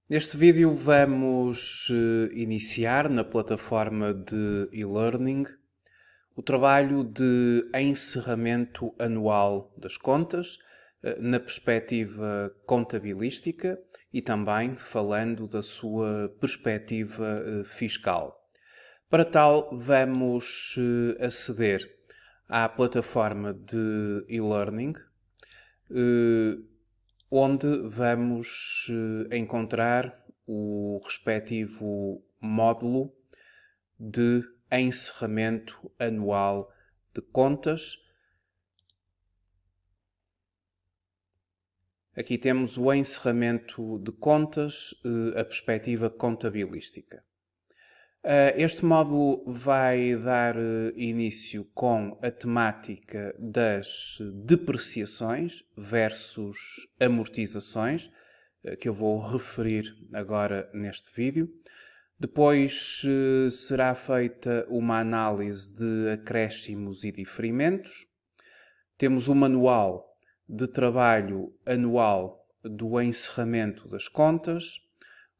Neste vídeo vamos iniciar na plataforma de e-learning o trabalho de encerramento anual das contas, na perspectiva contabilística e também falando da sua perspectiva fiscal. Para tal, vamos aceder à plataforma de e-learning, onde vamos encontrar o respectivo módulo de encerramento anual de contas. Aqui temos o encerramento de contas, a perspectiva contabilística. Este módulo vai dar início com a temática das depreciações versus amortizações, que eu vou referir agora neste vídeo. Depois será feita uma análise de acréscimos e diferimentos. Temos o manual de trabalho anual do encerramento das contas,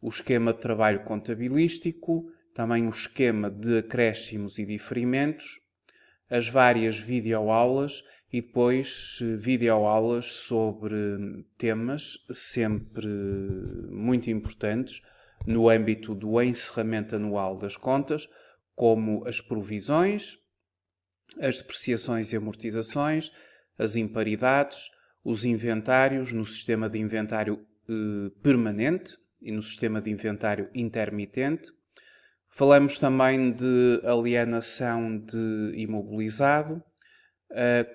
o esquema de trabalho contabilístico, também o esquema de acréscimos e diferimentos, as várias videoaulas e depois videoaulas sobre temas sempre muito importantes no âmbito do encerramento anual das contas, como as provisões, as depreciações e amortizações, as imparidades, os inventários no sistema de inventário permanente e no sistema de inventário intermitente. Falamos também de alienação de imobilizado,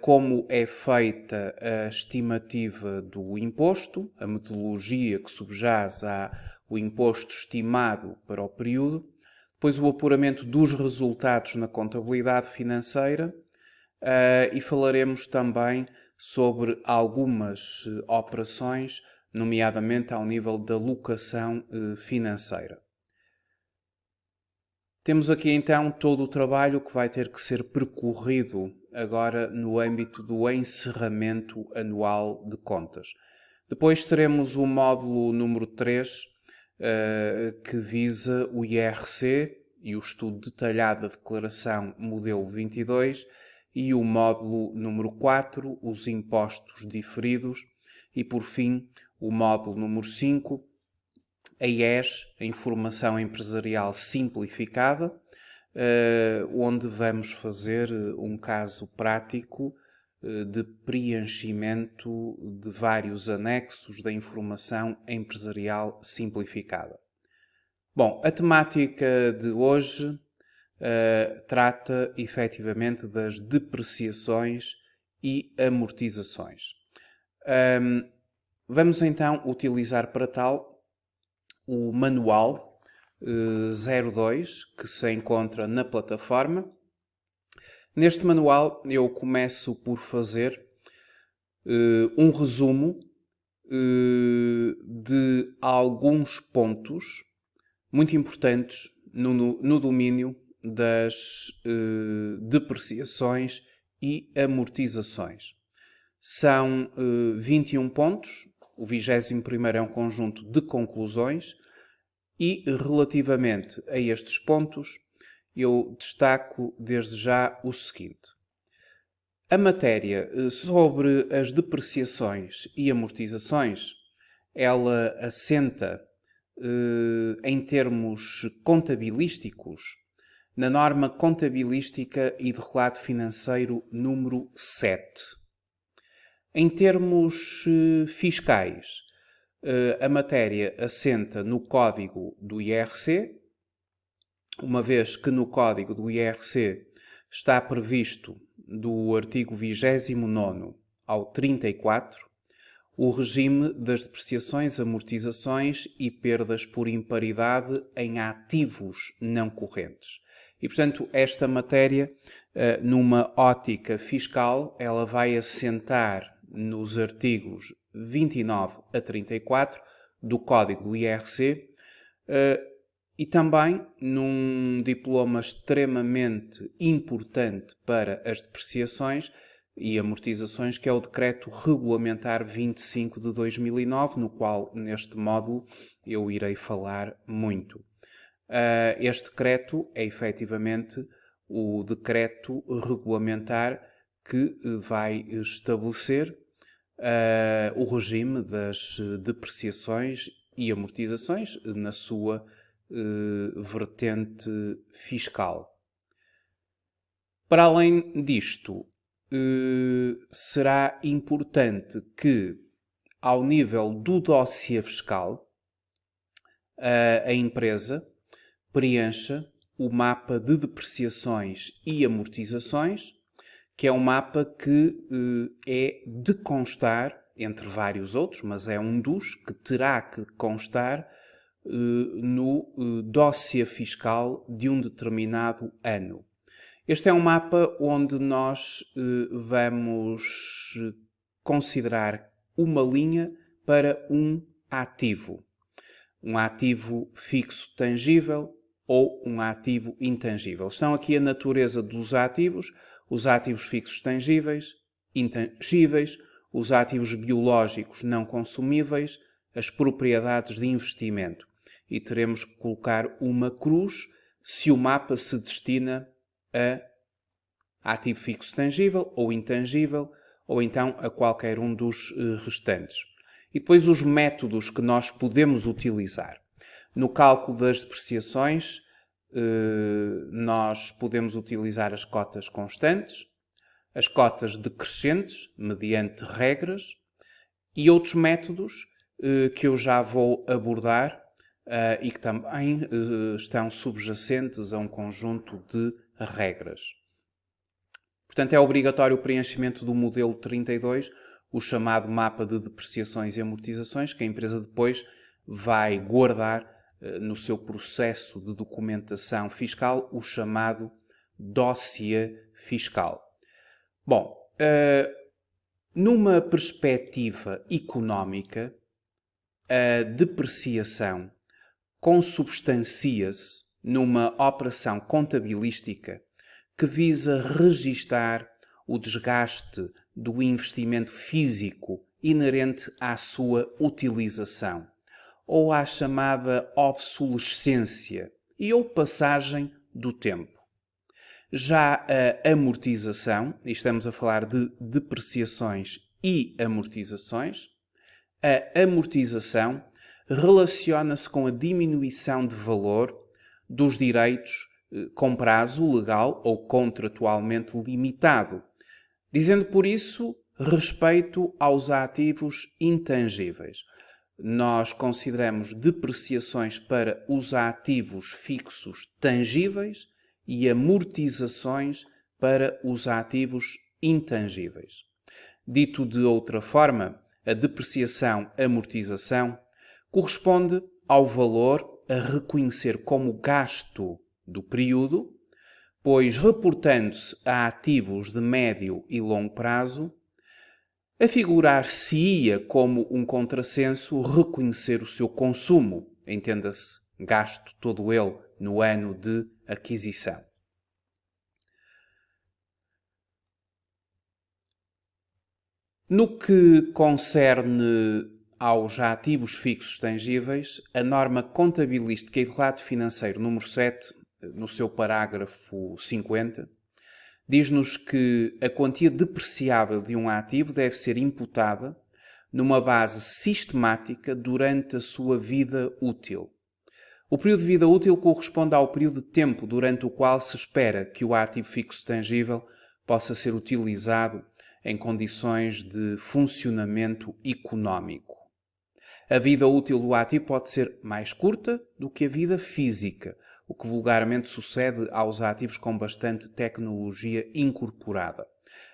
como é feita a estimativa do imposto, a metodologia que subjaz ao imposto estimado para o período, depois o apuramento dos resultados na contabilidade financeira e falaremos também sobre algumas operações, nomeadamente ao nível da locação financeira. Temos aqui então todo o trabalho que vai ter que ser percorrido agora no âmbito do encerramento anual de contas. Depois teremos o módulo número 3, que visa o IRC e o estudo detalhado da declaração modelo 22, e o módulo número 4, os impostos diferidos, e por fim o módulo número 5, a IES, a Informação Empresarial Simplificada, onde vamos fazer um caso prático de preenchimento de vários anexos da Informação Empresarial Simplificada. Bom, a temática de hoje trata efetivamente das depreciações e amortizações. Vamos então utilizar para tal o manual 02 que se encontra na plataforma. Neste manual eu começo por fazer um resumo de alguns pontos muito importantes no domínio das depreciações e amortizações. São 21 pontos. O 21º é um conjunto de conclusões e, relativamente a estes pontos, eu destaco desde já o seguinte. A matéria sobre as depreciações e amortizações, ela assenta em termos contabilísticos na norma contabilística e de relato financeiro número 7. Em termos fiscais, a matéria assenta no código do IRC, uma vez que no código do IRC está previsto do artigo 29º ao 34 o regime das depreciações, amortizações e perdas por imparidade em ativos não correntes. E, portanto, esta matéria, numa ótica fiscal, ela vai assentar nos artigos 29 a 34 do Código do IRC e também num diploma extremamente importante para as depreciações, e amortizações, que é o Decreto Regulamentar 25 de 2009, no qual, neste módulo, eu irei falar muito. Este decreto é efetivamente o decreto regulamentar que vai estabelecer o regime das depreciações e amortizações na sua vertente fiscal. Para além disto, será importante que, ao nível do dossiê fiscal, a empresa preencha o mapa de depreciações e amortizações, que é um mapa que é de constar, entre vários outros, mas é um dos que terá que constar no dossiê fiscal de um determinado ano. Este é um mapa onde nós vamos considerar uma linha para um ativo. Um ativo fixo tangível ou um ativo intangível. Estão aqui a natureza dos ativos, os ativos fixos tangíveis, intangíveis, os ativos biológicos não consumíveis, as propriedades de investimento. E teremos que colocar uma cruz se o mapa se destina a ativo fixo tangível ou intangível, ou então a qualquer um dos restantes. E depois os métodos que nós podemos utilizar. No cálculo das depreciações, nós podemos utilizar as cotas constantes, as cotas decrescentes, mediante regras, e outros métodos que eu já vou abordar e que também estão subjacentes a um conjunto de regras. Portanto, é obrigatório o preenchimento do modelo 32, o chamado mapa de depreciações e amortizações, que a empresa depois vai guardar no seu processo de documentação fiscal, o chamado dossiê fiscal. Bom, numa perspectiva económica, a depreciação consubstancia-se numa operação contabilística que visa registar o desgaste do investimento físico inerente à sua utilização, ou à chamada obsolescência e ou passagem do tempo. Já a amortização, e estamos a falar de depreciações e amortizações, a amortização relaciona-se com a diminuição de valor dos direitos com prazo legal ou contratualmente limitado, dizendo por isso respeito aos ativos intangíveis. Nós consideramos depreciações para os ativos fixos tangíveis e amortizações para os ativos intangíveis. Dito de outra forma, a depreciação-amortização corresponde ao valor a reconhecer como gasto do período, pois reportando-se a ativos de médio e longo prazo, afigurar-se-ia como um contrassenso reconhecer o seu consumo, entenda-se, gasto todo ele no ano de aquisição. No que concerne aos ativos fixos tangíveis, a norma contabilística e de relato financeiro número 7, no seu parágrafo 50, diz-nos que a quantia depreciável de um ativo deve ser imputada numa base sistemática durante a sua vida útil. O período de vida útil corresponde ao período de tempo durante o qual se espera que o ativo fixo tangível possa ser utilizado em condições de funcionamento económico. A vida útil do ativo pode ser mais curta do que a vida física, o que vulgarmente sucede aos ativos com bastante tecnologia incorporada.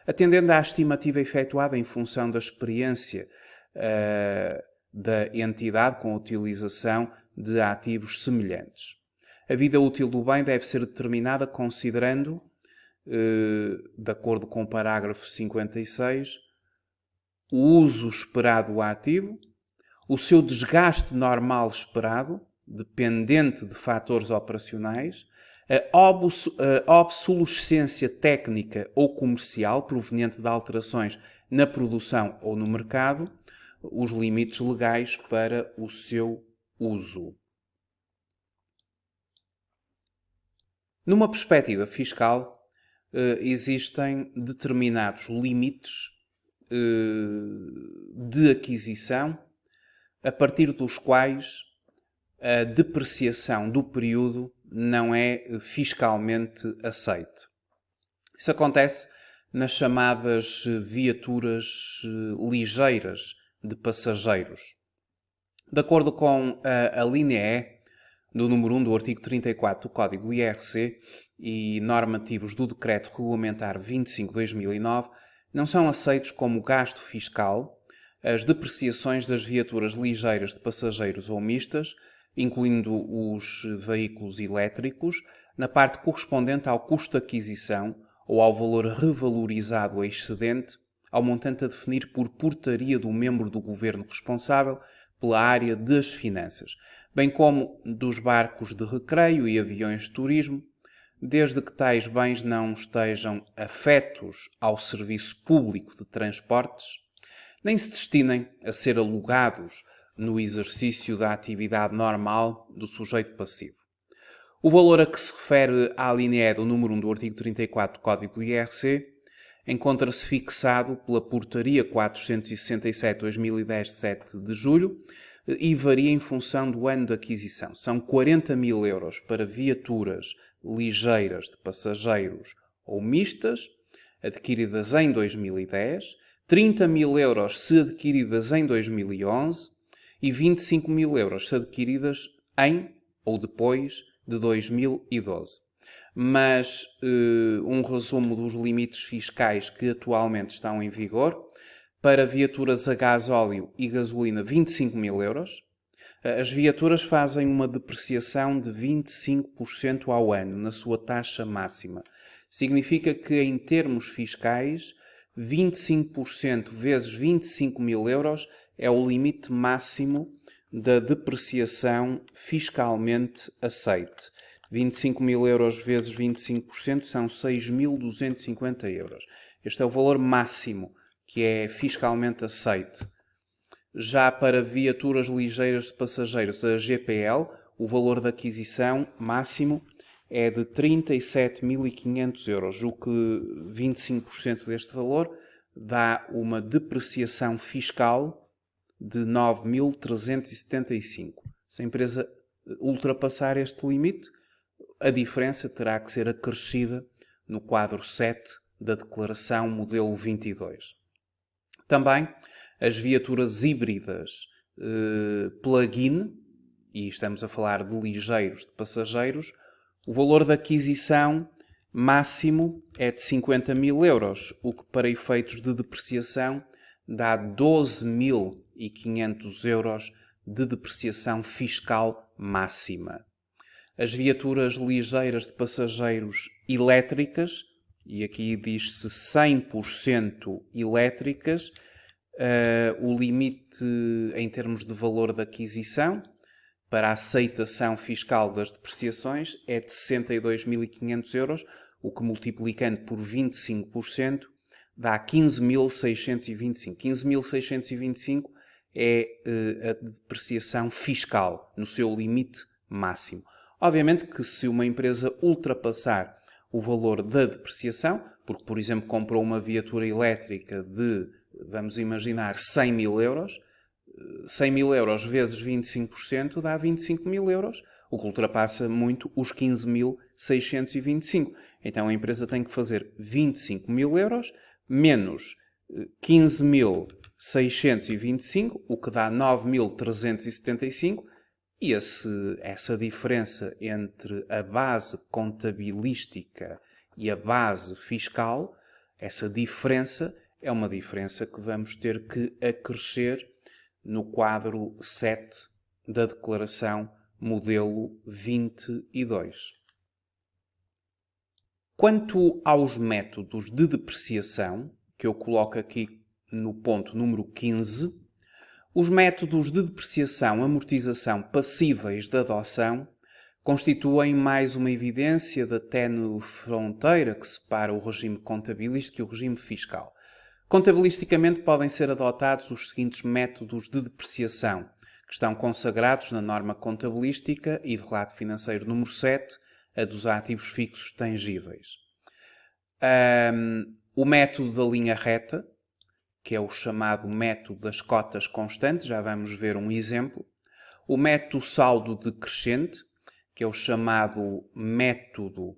Atendendo à estimativa efetuada em função da experiência da entidade com a utilização de ativos semelhantes. A vida útil do bem deve ser determinada considerando, de acordo com o parágrafo 56, o uso esperado do ativo, o seu desgaste normal esperado, dependente de fatores operacionais, A obsolescência técnica ou comercial proveniente de alterações na produção ou no mercado, os limites legais para o seu uso. Numa perspectiva fiscal, existem determinados limites de aquisição a partir dos quais a depreciação do período não é fiscalmente aceite. Isso acontece nas chamadas viaturas ligeiras de passageiros. De acordo com a linha E do número 1 do artigo 34 do Código do IRC e normativos do Decreto Regulamentar 25/2009, não são aceitos como gasto fiscal as depreciações das viaturas ligeiras de passageiros ou mistas, incluindo os veículos elétricos, na parte correspondente ao custo de aquisição ou ao valor revalorizado excedente ao montante a definir por portaria do membro do governo responsável pela área das finanças, bem como dos barcos de recreio e aviões de turismo, desde que tais bens não estejam afetos ao serviço público de transportes, nem se destinem a ser alugados no exercício da atividade normal do sujeito passivo. O valor a que se refere à linha E do número 1 do artigo 34 do Código do IRC encontra-se fixado pela Portaria 467/2010 de 7 de julho e varia em função do ano de aquisição. São 40.000 euros para viaturas ligeiras de passageiros ou mistas, adquiridas em 2010, 30.000 euros se adquiridas em 2011 e 25.000 euros se adquiridas em ou depois de 2012. Mas um resumo dos limites fiscais que atualmente estão em vigor: para viaturas a gasóleo e gasolina, 25.000 euros. As viaturas fazem uma depreciação de 25% ao ano, na sua taxa máxima. Significa que, em termos fiscais, 25% vezes 25.000 euros é o limite máximo da depreciação fiscalmente aceite. 25.000 euros vezes 25% são 6.250 euros. Este é o valor máximo que é fiscalmente aceite. Já para viaturas ligeiras de passageiros, a GPL, o valor de aquisição máximo é de 37.500 euros, o que 25% deste valor dá uma depreciação fiscal de 9.375. Se a empresa ultrapassar este limite, a diferença terá que ser acrescida no quadro 7 da Declaração Modelo 22. Também as viaturas híbridas plug-in, e estamos a falar de ligeiros de passageiros, o valor da aquisição máximo é de 50.000 euros, o que para efeitos de depreciação dá 12.500 euros de depreciação fiscal máxima. As viaturas ligeiras de passageiros elétricas, e aqui diz-se 100% elétricas, o limite em termos de valor de aquisição para a aceitação fiscal das depreciações é de 62.500 euros, o que multiplicando por 25% dá 15.625. 15.625 é a depreciação fiscal no seu limite máximo. Obviamente que se uma empresa ultrapassar o valor da depreciação, porque, por exemplo, comprou uma viatura elétrica de, vamos imaginar, 100.000 euros, 100.000 euros vezes 25% dá 25.000 euros, o que ultrapassa muito os 15.625. Então a empresa tem que fazer 25.000 euros menos 15.625, o que dá 9.375, e essa diferença entre a base contabilística e a base fiscal, essa diferença é uma diferença que vamos ter que acrescer no quadro 7 da Declaração Modelo 22. Quanto aos métodos de depreciação, que eu coloco aqui no ponto número 15, os métodos de depreciação e amortização passíveis de adoção constituem mais uma evidência da ténue fronteira que separa o regime contabilístico e o regime fiscal. Contabilisticamente podem ser adotados os seguintes métodos de depreciação, que estão consagrados na norma contabilística e de relato financeiro número 7, a dos ativos fixos tangíveis. O método da linha reta, que é o chamado método das cotas constantes, já vamos ver um exemplo. O método saldo decrescente, que é o chamado método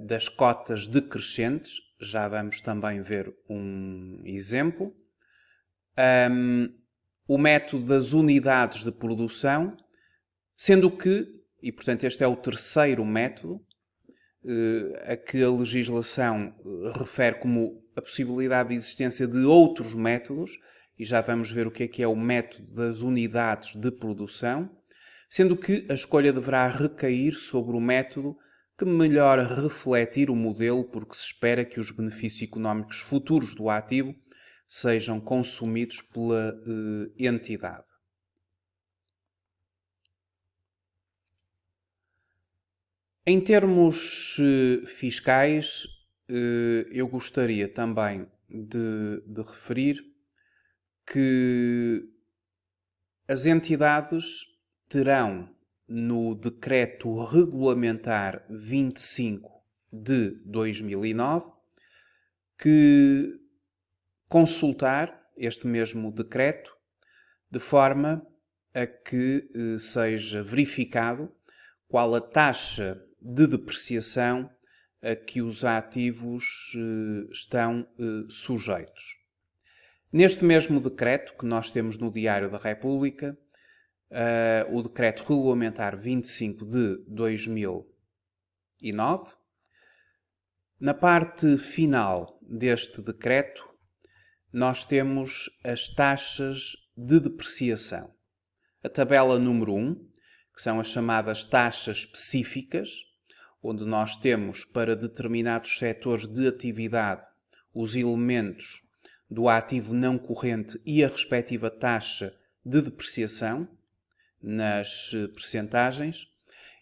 das cotas decrescentes, já vamos também ver um exemplo. O método das unidades de produção, sendo que, e portanto este é o terceiro método, a que a legislação refere como a possibilidade de existência de outros métodos, e já vamos ver o que é o método das unidades de produção, sendo que a escolha deverá recair sobre o método que melhor refletir o modelo, porque se espera que os benefícios económicos futuros do ativo sejam consumidos pela entidade. Em termos fiscais, eu gostaria também de referir que as entidades terão no Decreto Regulamentar 25 de 2009 que consultar este mesmo decreto de forma a que seja verificado qual a taxa de depreciação a que os ativos estão sujeitos. Neste mesmo decreto que nós temos no Diário da República, o Decreto Regulamentar 25 de 2009, na parte final deste decreto, nós temos as taxas de depreciação. A tabela número 1, que são as chamadas taxas específicas, onde nós temos para determinados setores de atividade os elementos do ativo não corrente e a respectiva taxa de depreciação nas percentagens.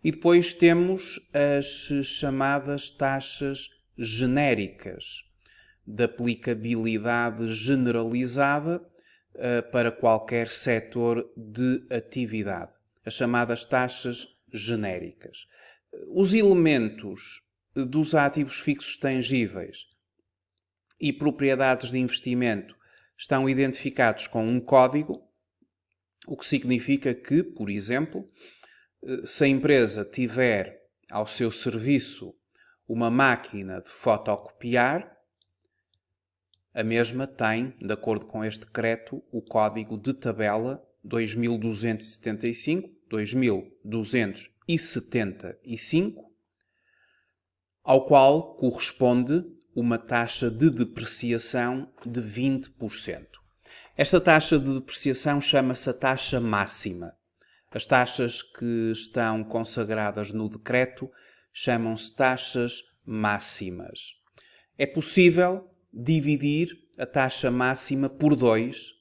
E depois temos as chamadas taxas genéricas, de aplicabilidade generalizada para qualquer setor de atividade, as chamadas taxas genéricas. Os elementos dos ativos fixos tangíveis e propriedades de investimento estão identificados com um código, o que significa que, por exemplo, se a empresa tiver ao seu serviço uma máquina de fotocopiar, a mesma tem, de acordo com este decreto, o código de tabela 2275, ao qual corresponde uma taxa de depreciação de 20%. Esta taxa de depreciação chama-se a taxa máxima. As taxas que estão consagradas no decreto chamam-se taxas máximas. É possível dividir a taxa máxima por 2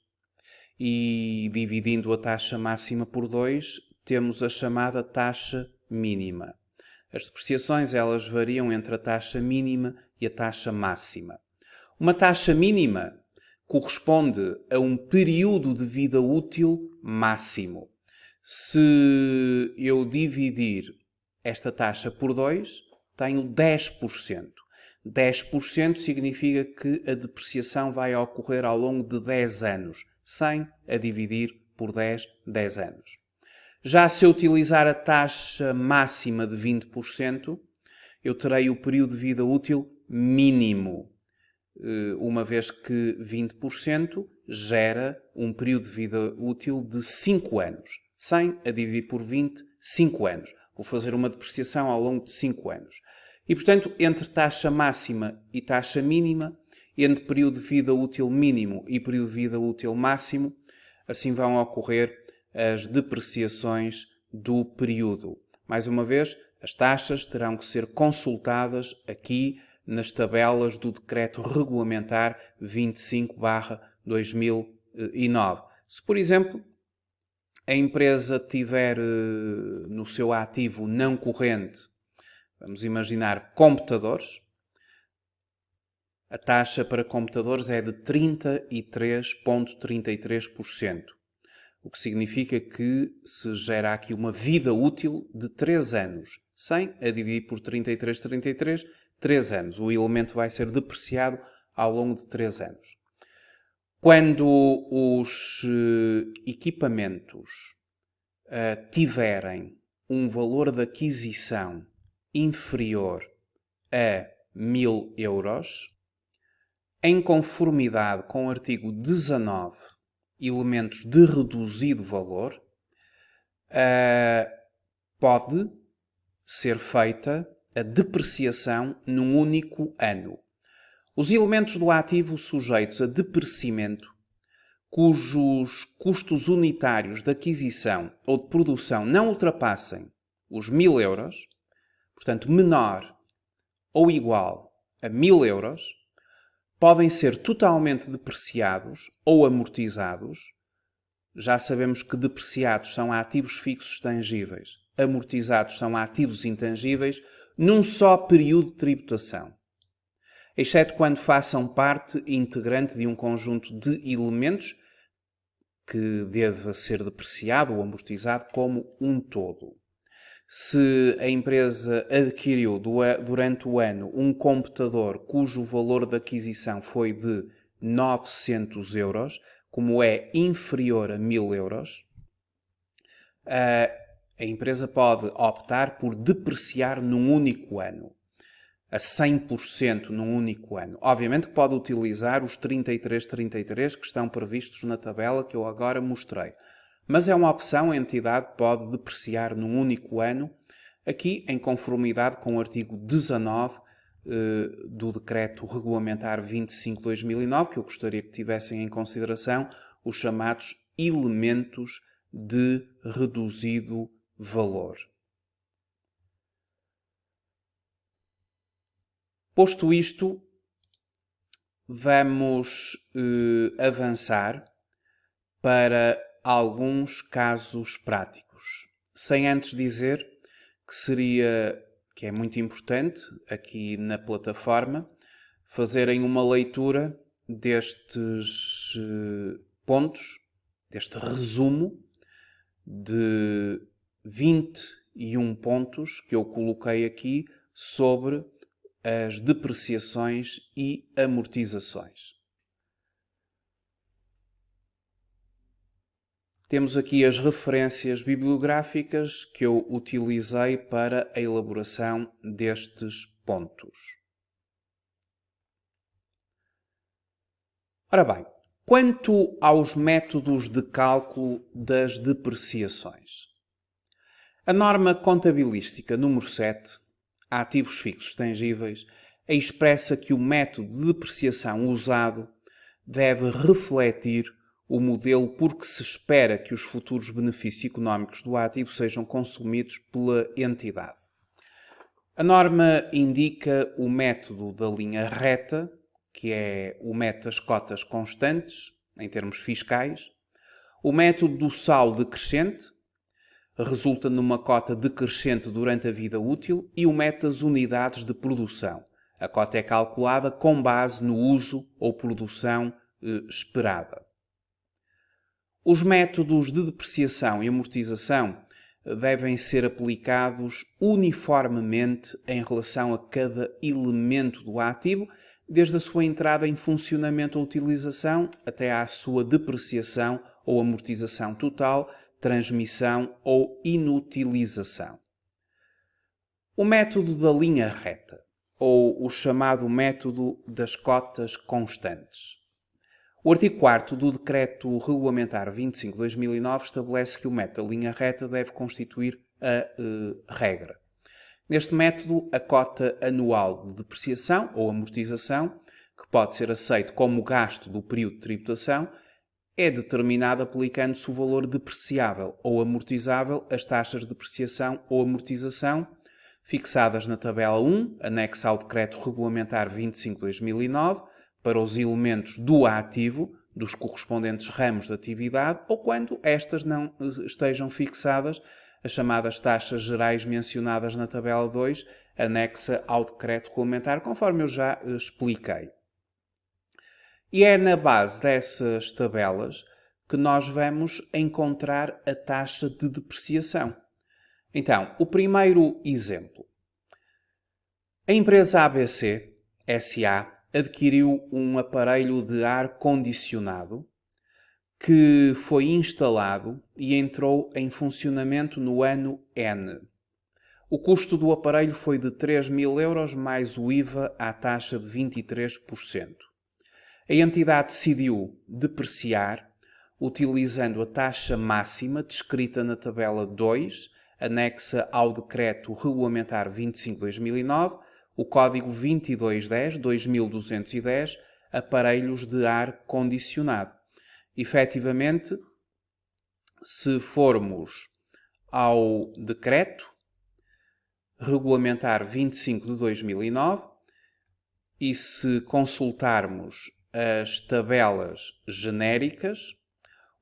e, dividindo a taxa máxima por 2, temos a chamada taxa mínima. As depreciações elas variam entre a taxa mínima e a taxa máxima. Uma taxa mínima corresponde a um período de vida útil máximo. Se eu dividir esta taxa por 2, tenho 10%. 10% significa que a depreciação vai ocorrer ao longo de 10 anos, sem a dividir por 10 anos. Já se eu utilizar a taxa máxima de 20%, eu terei o período de vida útil mínimo, uma vez que 20% gera um período de vida útil de 5 anos. Sem a dividir por 20, 5 anos. Vou fazer uma depreciação ao longo de 5 anos. E, portanto, entre taxa máxima e taxa mínima, entre período de vida útil mínimo e período de vida útil máximo, assim vão ocorrer as depreciações do período. Mais uma vez, as taxas terão que ser consultadas aqui nas tabelas do Decreto Regulamentar 25/2009. Se, por exemplo, a empresa tiver no seu ativo não corrente, vamos imaginar computadores, a taxa para computadores é de 33,33%, o que significa que se gera aqui uma vida útil de 3 anos. 100 a dividir por 33, 3 anos. O elemento vai ser depreciado ao longo de 3 anos. Quando os equipamentos tiverem um valor de aquisição inferior a 1000 euros, em conformidade com o artigo 19, elementos de reduzido valor, pode ser feita a depreciação num único ano. Os elementos do ativo sujeitos a depreciamento, cujos custos unitários de aquisição ou de produção não ultrapassem os 1000 euros, portanto menor ou igual a 1000 euros, podem ser totalmente depreciados ou amortizados. Já sabemos que depreciados são ativos fixos tangíveis, amortizados são ativos intangíveis, num só período de tributação, exceto quando façam parte integrante de um conjunto de elementos que deva ser depreciado ou amortizado como um todo. Se a empresa adquiriu durante o ano um computador cujo valor de aquisição foi de 900 euros, como é inferior a 1000 euros, a empresa pode optar por depreciar num único ano, a 100% num único ano. Obviamente que pode utilizar os 33 que estão previstos na tabela que eu agora mostrei. Mas é uma opção, a entidade pode depreciar num único ano, aqui em conformidade com o artigo 19 do Decreto Regulamentar 25/2009, que eu gostaria que tivessem em consideração os chamados elementos de reduzido valor. Posto isto, vamos avançar para alguns casos práticos, sem antes dizer que é muito importante aqui na plataforma fazerem uma leitura destes pontos, deste resumo de 21 pontos que eu coloquei aqui sobre as depreciações e amortizações. Temos aqui as referências bibliográficas que eu utilizei para a elaboração destes pontos. Ora bem, quanto aos métodos de cálculo das depreciações. A norma contabilística número 7, ativos fixos tangíveis, expressa que o método de depreciação usado deve refletir o modelo por que se espera que os futuros benefícios económicos do ativo sejam consumidos pela entidade. A norma indica o método da linha reta, que é o método das cotas constantes, em termos fiscais, o método do saldo decrescente, resulta numa cota decrescente durante a vida útil, e o método das unidades de produção. A cota é calculada com base no uso ou produção esperada. Os métodos de depreciação e amortização devem ser aplicados uniformemente em relação a cada elemento do ativo, desde a sua entrada em funcionamento ou utilização até à sua depreciação ou amortização total, transmissão ou inutilização. O método da linha reta, ou o chamado método das cotas constantes. O artigo 4º do Decreto Regulamentar 25/2009 estabelece que o método da linha reta deve constituir a regra. Neste método, a cota anual de depreciação ou amortização, que pode ser aceito como gasto do período de tributação, é determinada aplicando-se o valor depreciável ou amortizável às taxas de depreciação ou amortização, fixadas na tabela 1, anexa ao Decreto Regulamentar 25/2009, para os elementos do ativo, dos correspondentes ramos de atividade ou quando estas não estejam fixadas, as chamadas taxas gerais mencionadas na tabela 2, anexa ao decreto regulamentar, conforme eu já expliquei. E é na base dessas tabelas que nós vamos encontrar a taxa de depreciação. Então, o primeiro exemplo. A empresa ABC SA adquiriu um aparelho de ar condicionado que foi instalado e entrou em funcionamento no ano N. O custo do aparelho foi de 3.000 euros mais o IVA à taxa de 23%. A entidade decidiu depreciar utilizando a taxa máxima descrita na tabela 2, anexa ao Decreto Regulamentar 25/2009, o Código 2210/2210, aparelhos de ar condicionado. Efetivamente, se formos ao Decreto Regulamentar 25/2009 e se consultarmos as tabelas genéricas,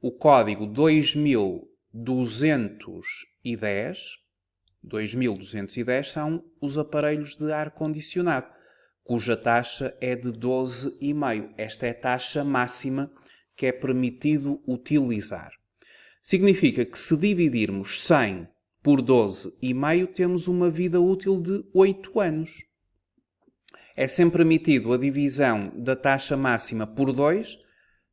o código 2210 são os aparelhos de ar condicionado, cuja taxa é de 12,5. Esta é a taxa máxima que é permitido utilizar. Significa que se dividirmos 100 por 12,5, temos uma vida útil de 8 anos. É sempre permitido a divisão da taxa máxima por 2,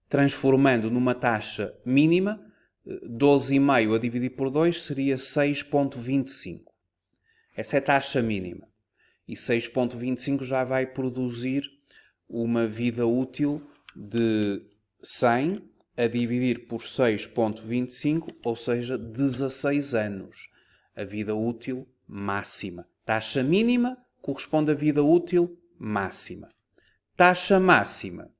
transformando numa taxa mínima. 12,5 a dividir por 2 seria 6,25. Essa é a taxa mínima. E 6,25 já vai produzir uma vida útil de 100 a dividir por 6,25, ou seja, 16 anos. A vida útil máxima. Taxa mínima corresponde à vida útil máxima. Taxa máxima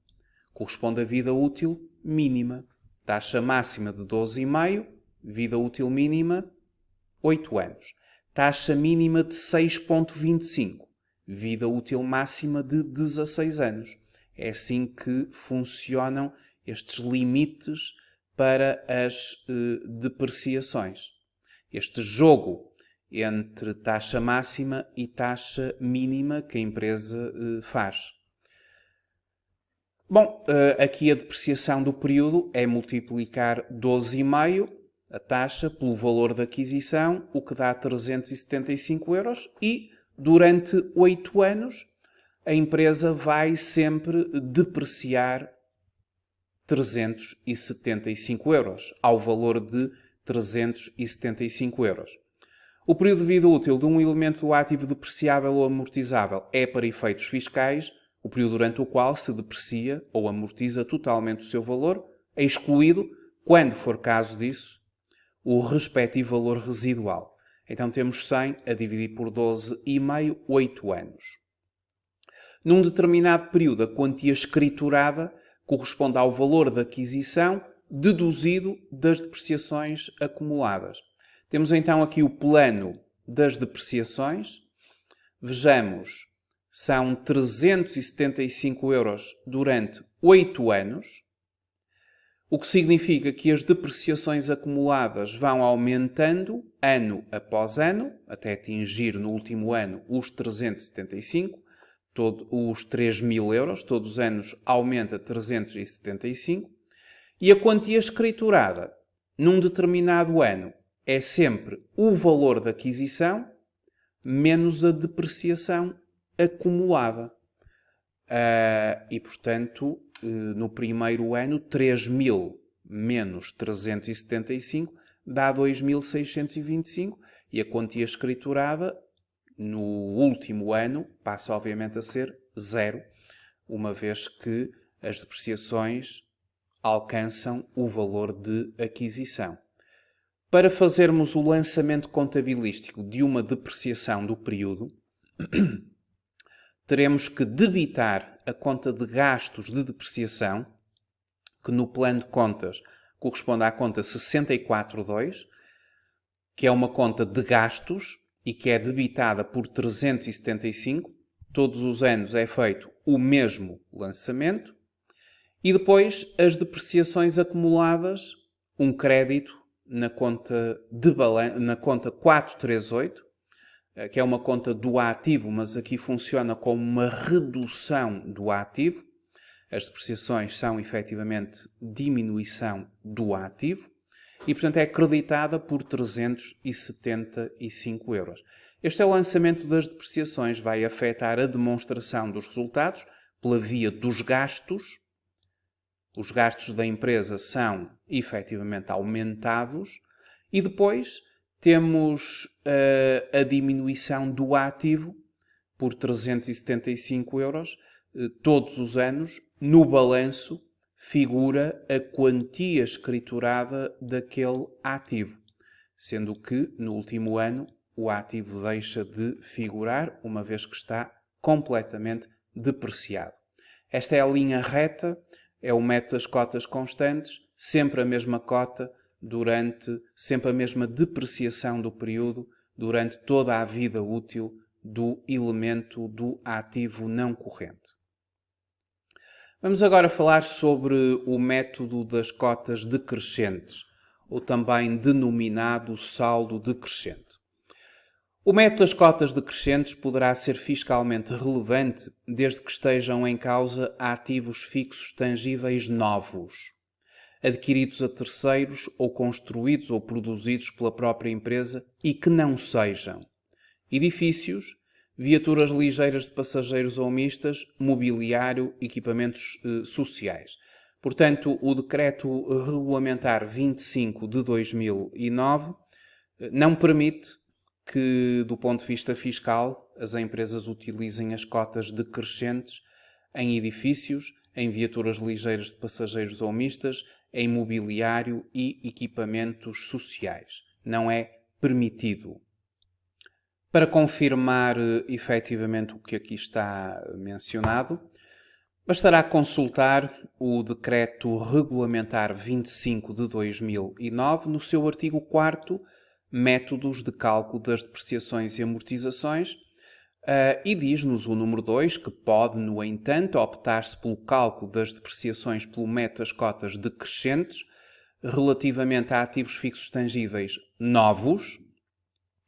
corresponde à vida útil mínima. Taxa máxima de 12,5, vida útil mínima 8 anos. Taxa mínima de 6,25, vida útil máxima de 16 anos. É assim que funcionam estes limites para as depreciações. Este jogo entre taxa máxima e taxa mínima que a empresa faz. Bom, aqui a depreciação do período é multiplicar 12,5, a taxa, pelo valor da aquisição, o que dá 375 euros e, durante 8 anos, a empresa vai sempre depreciar 375 euros, ao valor de 375 euros. O período de vida útil de um elemento ativo depreciável ou amortizável é, para efeitos fiscais, o período durante o qual se deprecia ou amortiza totalmente o seu valor, excluído, quando for caso disso, o respectivo valor residual. Então temos 100 a dividir por 12,5, 8 anos. Num determinado período, a quantia escriturada corresponde ao valor da aquisição deduzido das depreciações acumuladas. Temos então aqui o plano das depreciações. Vejamos, são 375 euros durante 8 anos, o que significa que as depreciações acumuladas vão aumentando ano após ano, até atingir no último ano os 375, os 3.000 euros, todos os anos aumenta 375, e a quantia escriturada num determinado ano é sempre o valor da aquisição menos a depreciação acumulada. E, portanto, no primeiro ano, 3.000 menos 375 dá 2.625 e a quantia escriturada no último ano passa, obviamente, a ser 0, uma vez que as depreciações alcançam o valor de aquisição. Para fazermos o lançamento contabilístico de uma depreciação do período, teremos que debitar a conta de gastos de depreciação, que no plano de contas corresponde à conta 64.2, que é uma conta de gastos e que é debitada por 375. Todos os anos é feito o mesmo lançamento. E depois as depreciações acumuladas, um crédito na conta, na conta 438, que é uma conta do ativo, mas aqui funciona como uma redução do ativo. As depreciações são efetivamente diminuição do ativo e, portanto, é creditada por 375 euros. Este é o lançamento das depreciações, vai afetar a demonstração dos resultados pela via dos gastos. Os gastos da empresa são efetivamente aumentados e depois temos a diminuição do ativo por 375 euros. Todos os anos, no balanço, figura a quantia escriturada daquele ativo, sendo que no último ano o ativo deixa de figurar, uma vez que está completamente depreciado. Esta é a linha reta, é o método das cotas constantes, sempre a mesma cota, sempre a mesma depreciação do período, durante toda a vida útil do elemento do ativo não corrente. Vamos agora falar sobre o método das cotas decrescentes, ou também denominado saldo decrescente. O método das cotas decrescentes poderá ser fiscalmente relevante desde que estejam em causa ativos fixos tangíveis novos, adquiridos a terceiros ou construídos ou produzidos pela própria empresa e que não sejam edifícios, viaturas ligeiras de passageiros ou mistas, mobiliário, equipamentos sociais. Portanto, o Decreto Regulamentar 25 de 2009 não permite que, do ponto de vista fiscal, as empresas utilizem as cotas decrescentes em edifícios, em viaturas ligeiras de passageiros ou mistas, em mobiliário e equipamentos sociais. Não é permitido. Para confirmar efetivamente o que aqui está mencionado, bastará consultar o Decreto Regulamentar 25 de 2009 no seu artigo 4º, Métodos de cálculo das depreciações e amortizações, e diz-nos o número 2 que pode, no entanto, optar-se pelo cálculo das depreciações pelo método das cotas decrescentes relativamente a ativos fixos tangíveis novos,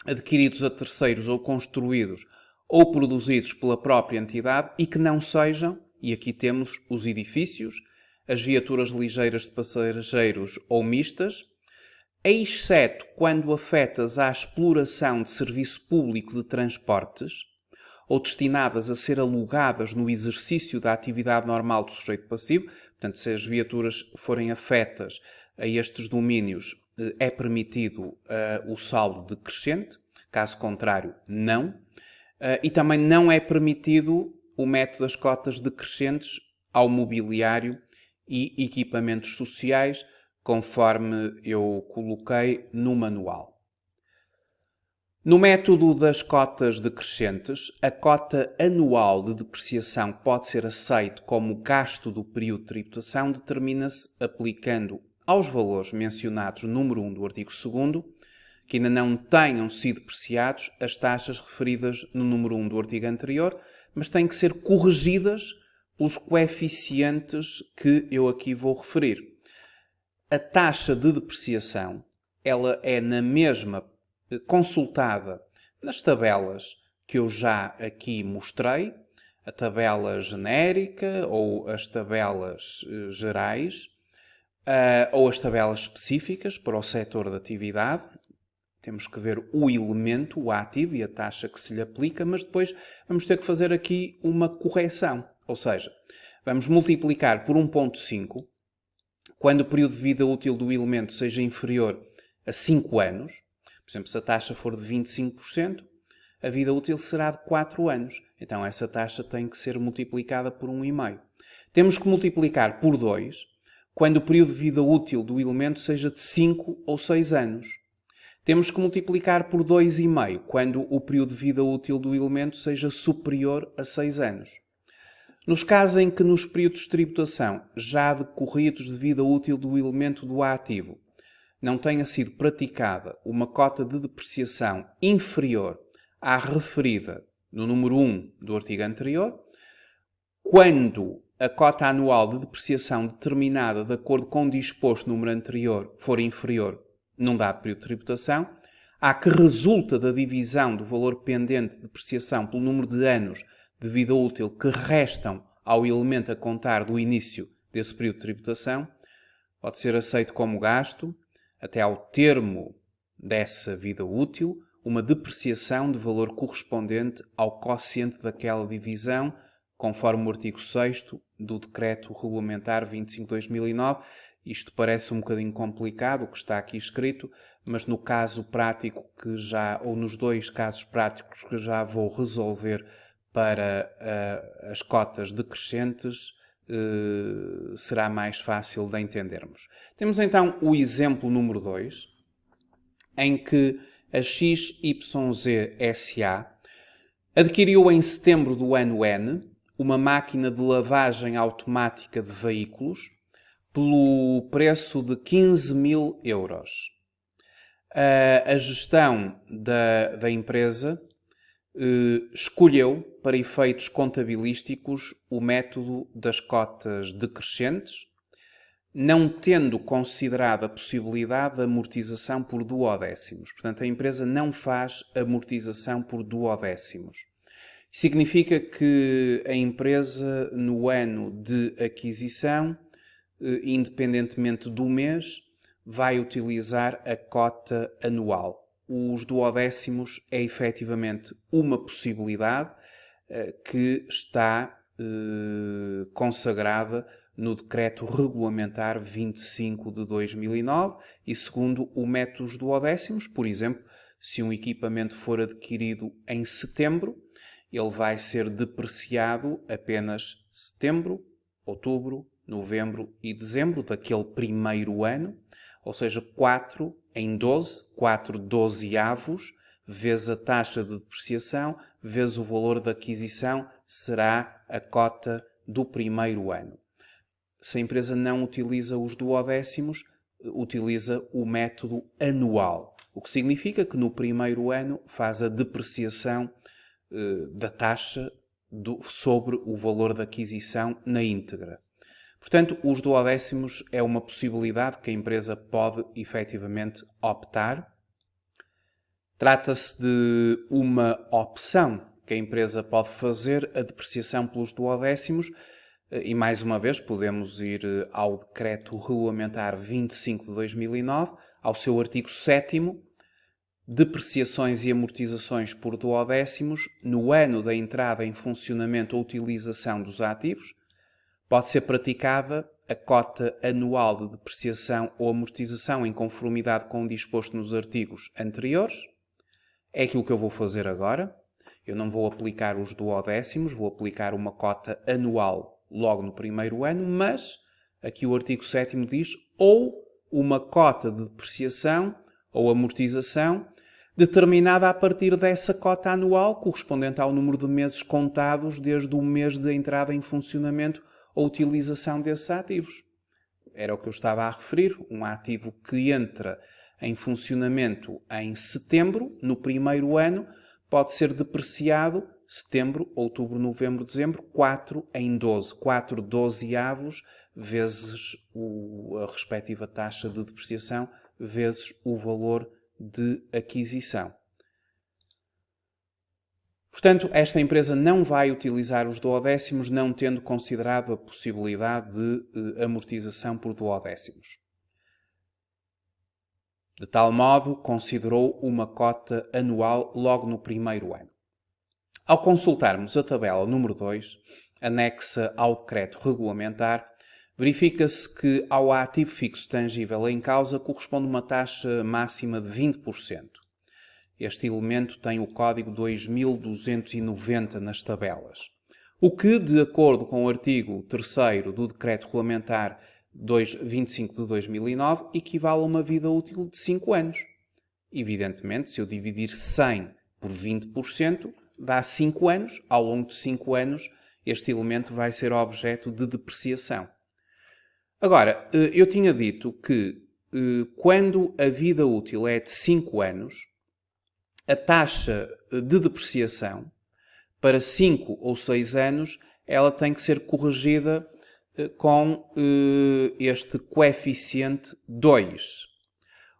adquiridos a terceiros ou construídos ou produzidos pela própria entidade e que não sejam, e aqui temos os edifícios, as viaturas ligeiras de passageiros ou mistas, exceto quando afetas à exploração de serviço público de transportes ou destinadas a ser alugadas no exercício da atividade normal do sujeito passivo. Portanto, se as viaturas forem afetas a estes domínios, é permitido o saldo decrescente, caso contrário, não. E também não é permitido o método das cotas decrescentes ao mobiliário e equipamentos sociais, conforme eu coloquei no manual. No método das cotas decrescentes, a cota anual de depreciação pode ser aceite como gasto do período de tributação, determina-se aplicando aos valores mencionados no número 1 do artigo 2º, que ainda não tenham sido depreciados, as taxas referidas no número 1 do artigo anterior, mas têm que ser corrigidas pelos coeficientes que eu aqui vou referir. A taxa de depreciação, ela é na mesma consultada nas tabelas que eu já aqui mostrei, a tabela genérica ou as tabelas gerais, ou as tabelas específicas para o setor de atividade. Temos que ver o elemento, o ativo e a taxa que se lhe aplica, mas depois vamos ter que fazer aqui uma correção. Ou seja, vamos multiplicar por 1,5 quando o período de vida útil do elemento seja inferior a 5 anos. Por exemplo, se a taxa for de 25%, a vida útil será de 4 anos. Então essa taxa tem que ser multiplicada por 1,5. Temos que multiplicar por 2 quando o período de vida útil do elemento seja de 5 ou 6 anos. Temos que multiplicar por 2,5 quando o período de vida útil do elemento seja superior a 6 anos. Nos casos em que nos períodos de tributação já decorridos de vida útil do elemento do ativo não tenha sido praticada uma cota de depreciação inferior à referida no número 1 do artigo anterior, quando a cota anual de depreciação determinada de acordo com o disposto no número anterior for inferior num dado período de tributação, a que resulta da divisão do valor pendente de depreciação pelo número de anos de vida útil que restam ao elemento a contar do início desse período de tributação, pode ser aceito como gasto, até ao termo dessa vida útil, uma depreciação de valor correspondente ao quociente daquela divisão, conforme o artigo 6º do Decreto Regulamentar 25/2009. Isto parece um bocadinho complicado, o que está aqui escrito, mas no caso prático ou nos dois casos práticos que já vou resolver para as cotas decrescentes, será mais fácil de entendermos. Temos então o exemplo número 2, em que a XYZ SA adquiriu em setembro do ano N uma máquina de lavagem automática de veículos pelo preço de 15.000 euros. A gestão da empresa escolheu, para efeitos contabilísticos, o método das cotas decrescentes, não tendo considerado a possibilidade de amortização por duodécimos. Portanto, a empresa não faz amortização por duodécimos. Significa que a empresa, no ano de aquisição, independentemente do mês, vai utilizar a cota anual. Os duodécimos é efetivamente uma possibilidade que está consagrada no Decreto Regulamentar 25/2009 e segundo o método dos duodécimos, por exemplo, se um equipamento for adquirido em setembro, ele vai ser depreciado apenas setembro, outubro, novembro e dezembro daquele primeiro ano, ou seja, 4 em 12, 4 dozeavos, vezes a taxa de depreciação, vezes o valor da aquisição, será a cota do primeiro ano. Se a empresa não utiliza os duodécimos, utiliza o método anual, o que significa que no primeiro ano faz a depreciação da taxa sobre o valor da aquisição na íntegra. Portanto, os duodécimos é uma possibilidade que a empresa pode efetivamente optar. Trata-se de uma opção que a empresa pode fazer, a depreciação pelos duodécimos, e mais uma vez podemos ir ao Decreto Regulamentar 25/2009, ao seu artigo 7º, depreciações e amortizações por duodécimos no ano da entrada em funcionamento ou utilização dos ativos. Pode ser praticada a cota anual de depreciação ou amortização em conformidade com o disposto nos artigos anteriores. É aquilo que eu vou fazer agora. Eu não vou aplicar os duodécimos, vou aplicar uma cota anual logo no primeiro ano, mas aqui o artigo 7º diz ou uma cota de depreciação ou amortização determinada a partir dessa cota anual, correspondente ao número de meses contados desde o mês de entrada em funcionamento ou utilização desses ativos. Era o que eu estava a referir, um ativo que entra em funcionamento em setembro, no primeiro ano, pode ser depreciado setembro, outubro, novembro, dezembro, 4 em 12, 4 dozeavos vezes a respectiva taxa de depreciação, vezes o valor de aquisição. Portanto, esta empresa não vai utilizar os duodécimos, não tendo considerado a possibilidade de amortização por duodécimos. De tal modo, considerou uma cota anual logo no primeiro ano. Ao consultarmos a tabela número 2, anexa ao decreto regulamentar, verifica-se que ao ativo fixo tangível em causa corresponde uma taxa máxima de 20%. Este elemento tem o código 2290 nas tabelas, o que, de acordo com o artigo 3º do Decreto Regulamentar 25/2009, equivale a uma vida útil de 5 anos. Evidentemente, se eu dividir 100 por 20%, dá 5 anos. Ao longo de 5 anos, este elemento vai ser objeto de depreciação. Agora, eu tinha dito que quando a vida útil é de 5 anos, a taxa de depreciação para 5 ou 6 anos ela tem que ser corrigida com este coeficiente 2.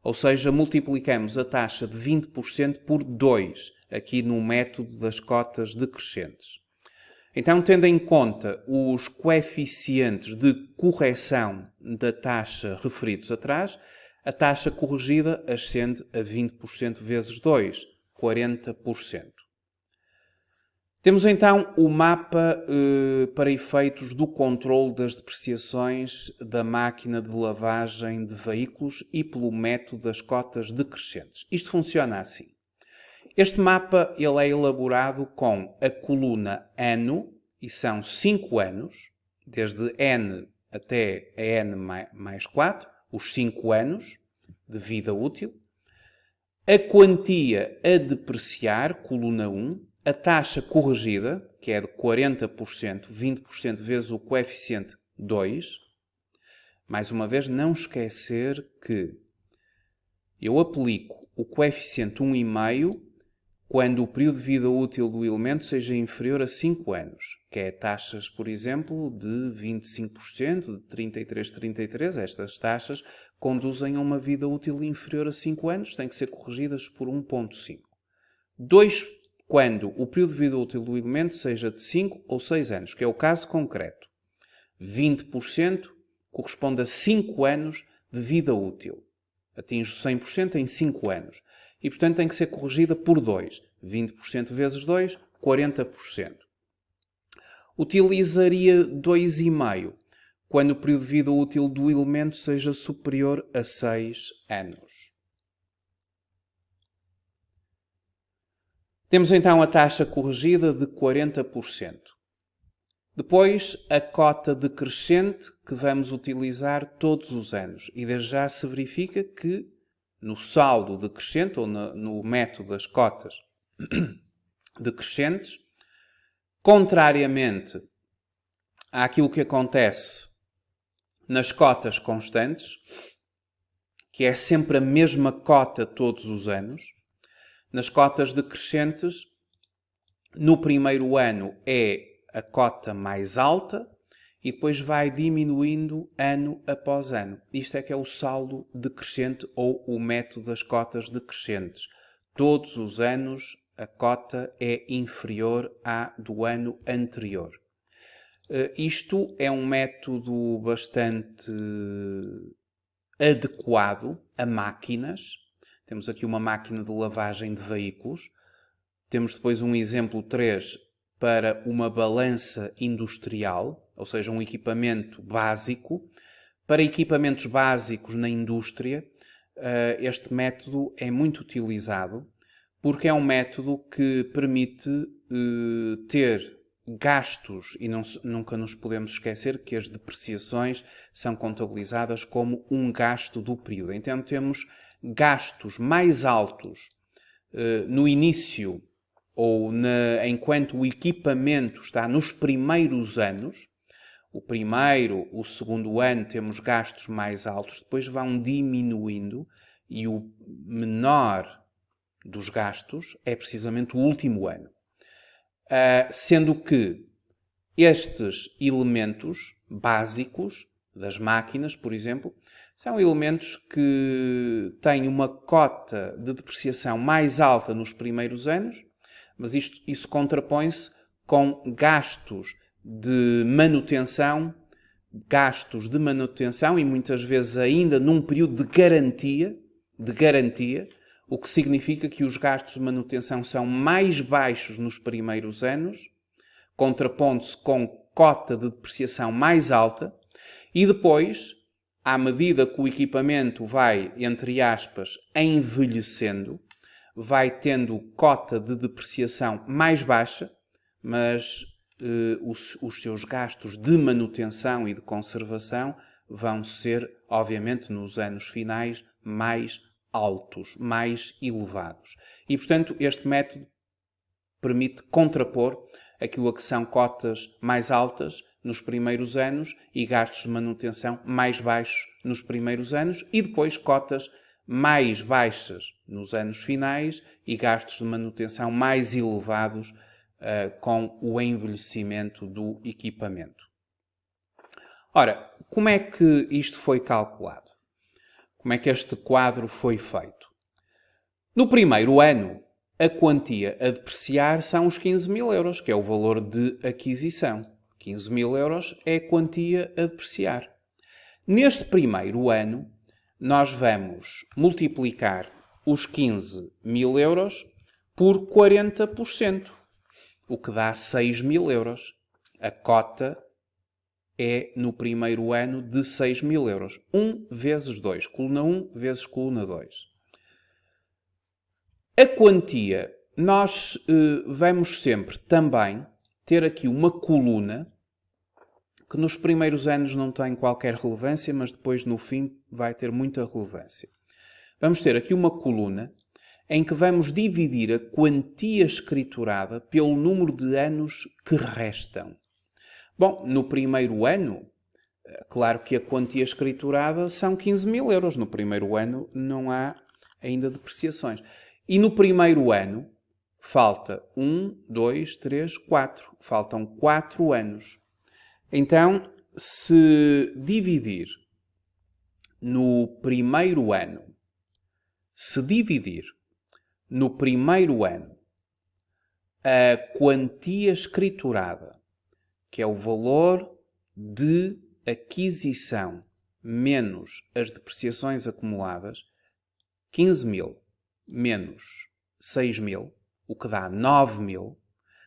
Ou seja, multiplicamos a taxa de 20% por 2, aqui no método das cotas decrescentes. Então, tendo em conta os coeficientes de correção da taxa referidos atrás, a taxa corrigida ascende a 20% vezes 2, 40%. Temos então o mapa para efeitos do controle das depreciações da máquina de lavagem de veículos e pelo método das cotas decrescentes. Isto funciona assim. Este mapa ele é elaborado com a coluna ano, e são 5 anos, desde N até a N mais 4, os 5 anos de vida útil. A quantia a depreciar, coluna 1, a taxa corrigida, que é de 40%, 20% vezes o coeficiente 2. Mais uma vez, não esquecer que eu aplico o coeficiente 1,5 quando o período de vida útil do elemento seja inferior a 5 anos, que é taxas, por exemplo, de 25%, de 33,33. Estas taxas conduzem a uma vida útil inferior a 5 anos, têm que ser corrigidas por 1,5. 2 quando o período de vida útil do elemento seja de 5 ou 6 anos, que é o caso concreto. 20% corresponde a 5 anos de vida útil. Atinge 100% em 5 anos. E, portanto, tem que ser corrigida por 2. 20% vezes 2, 40%. Utilizaria 2,5 quando o período de vida útil do elemento seja superior a 6 anos. Temos então a taxa corrigida de 40%. Depois, a cota decrescente que vamos utilizar todos os anos. E desde já se verifica que no saldo decrescente, ou no método das cotas decrescentes, contrariamente àquilo que acontece nas cotas constantes, que é sempre a mesma cota todos os anos, nas cotas decrescentes, no primeiro ano é a cota mais alta e depois vai diminuindo ano após ano. Isto é que é o saldo decrescente ou o método das cotas decrescentes. Todos os anos a cota é inferior à do ano anterior. Isto é um método bastante adequado a máquinas. Temos aqui uma máquina de lavagem de veículos. Temos depois um exemplo 3 para uma balança industrial, ou seja, um equipamento básico. Para equipamentos básicos na indústria, este método é muito utilizado porque é um método que permite ter gastos, e nunca nos podemos esquecer que as depreciações são contabilizadas como um gasto do período. Então temos gastos mais altos no início ou enquanto o equipamento está nos primeiros anos. O primeiro, o segundo ano temos gastos mais altos, depois vão diminuindo e o menor dos gastos é precisamente o último ano. Sendo que estes elementos básicos das máquinas, por exemplo, são elementos que têm uma cota de depreciação mais alta nos primeiros anos, mas isso contrapõe-se com gastos de manutenção e muitas vezes ainda num período de garantia, o que significa que os gastos de manutenção são mais baixos nos primeiros anos, contrapondo-se com cota de depreciação mais alta, e depois, à medida que o equipamento vai, entre aspas, envelhecendo, vai tendo cota de depreciação mais baixa, mas os seus gastos de manutenção e de conservação vão ser, obviamente, nos anos finais, mais altos, mais elevados. E, portanto, este método permite contrapor aquilo a que são cotas mais altas nos primeiros anos e gastos de manutenção mais baixos nos primeiros anos e depois cotas mais baixas nos anos finais e gastos de manutenção mais elevados com o envelhecimento do equipamento. Ora, como é que isto foi calculado? Como é que este quadro foi feito? No primeiro ano, a quantia a depreciar são os 15.000 euros, que é o valor de aquisição. 15.000 euros é a quantia a depreciar. Neste primeiro ano, nós vamos multiplicar os 15.000 euros por 40%, o que dá 6.000 euros. A cota é, no primeiro ano, de 6.000 euros. 1 vezes 2. Coluna 1 vezes coluna 2. A quantia, nós vamos sempre também ter aqui uma coluna que nos primeiros anos não tem qualquer relevância, mas depois no fim vai ter muita relevância. Vamos ter aqui uma coluna em que vamos dividir a quantia escriturada pelo número de anos que restam. Bom, no primeiro ano, claro que a quantia escriturada são 15.000 euros. No primeiro ano não há ainda depreciações. E no primeiro ano falta 1, 2, 3, 4. Faltam 4 anos. Então, se dividir no primeiro ano, a quantia escriturada, que é o valor de aquisição menos as depreciações acumuladas, 15.000 menos 6.000, o que dá 9.000.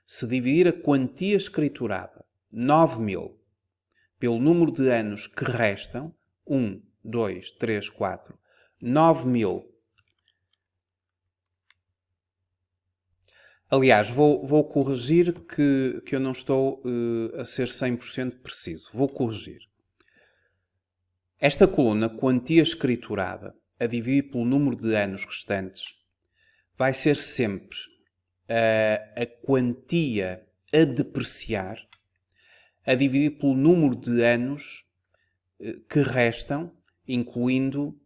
Se dividir a quantia escriturada, 9.000, pelo número de anos que restam, 1, 2, 3, 4, 9.000. Aliás, vou corrigir que eu não estou a ser 100% preciso. Vou corrigir. Esta coluna, quantia escriturada, a dividir pelo número de anos restantes, vai ser sempre a quantia a depreciar, a dividir pelo número de anos que restam, incluindo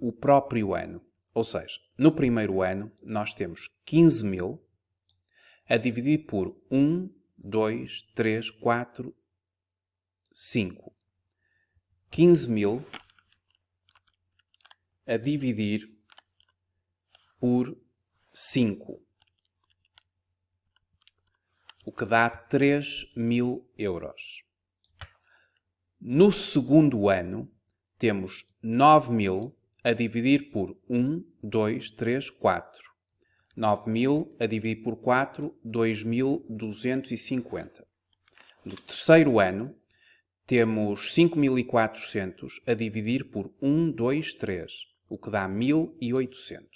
o próprio ano. Ou seja, no primeiro ano nós temos 15.000 a dividir por 1, 2, 3, 4, 5. 15.000 a dividir por 5, o que dá 3.000 euros. No segundo ano, temos 9.000 a dividir por 1, 2, 3, 4. 9.000 a dividir por 4, 2.250. No terceiro ano, temos 5.400 a dividir por 1, 2, 3, o que dá 1.800.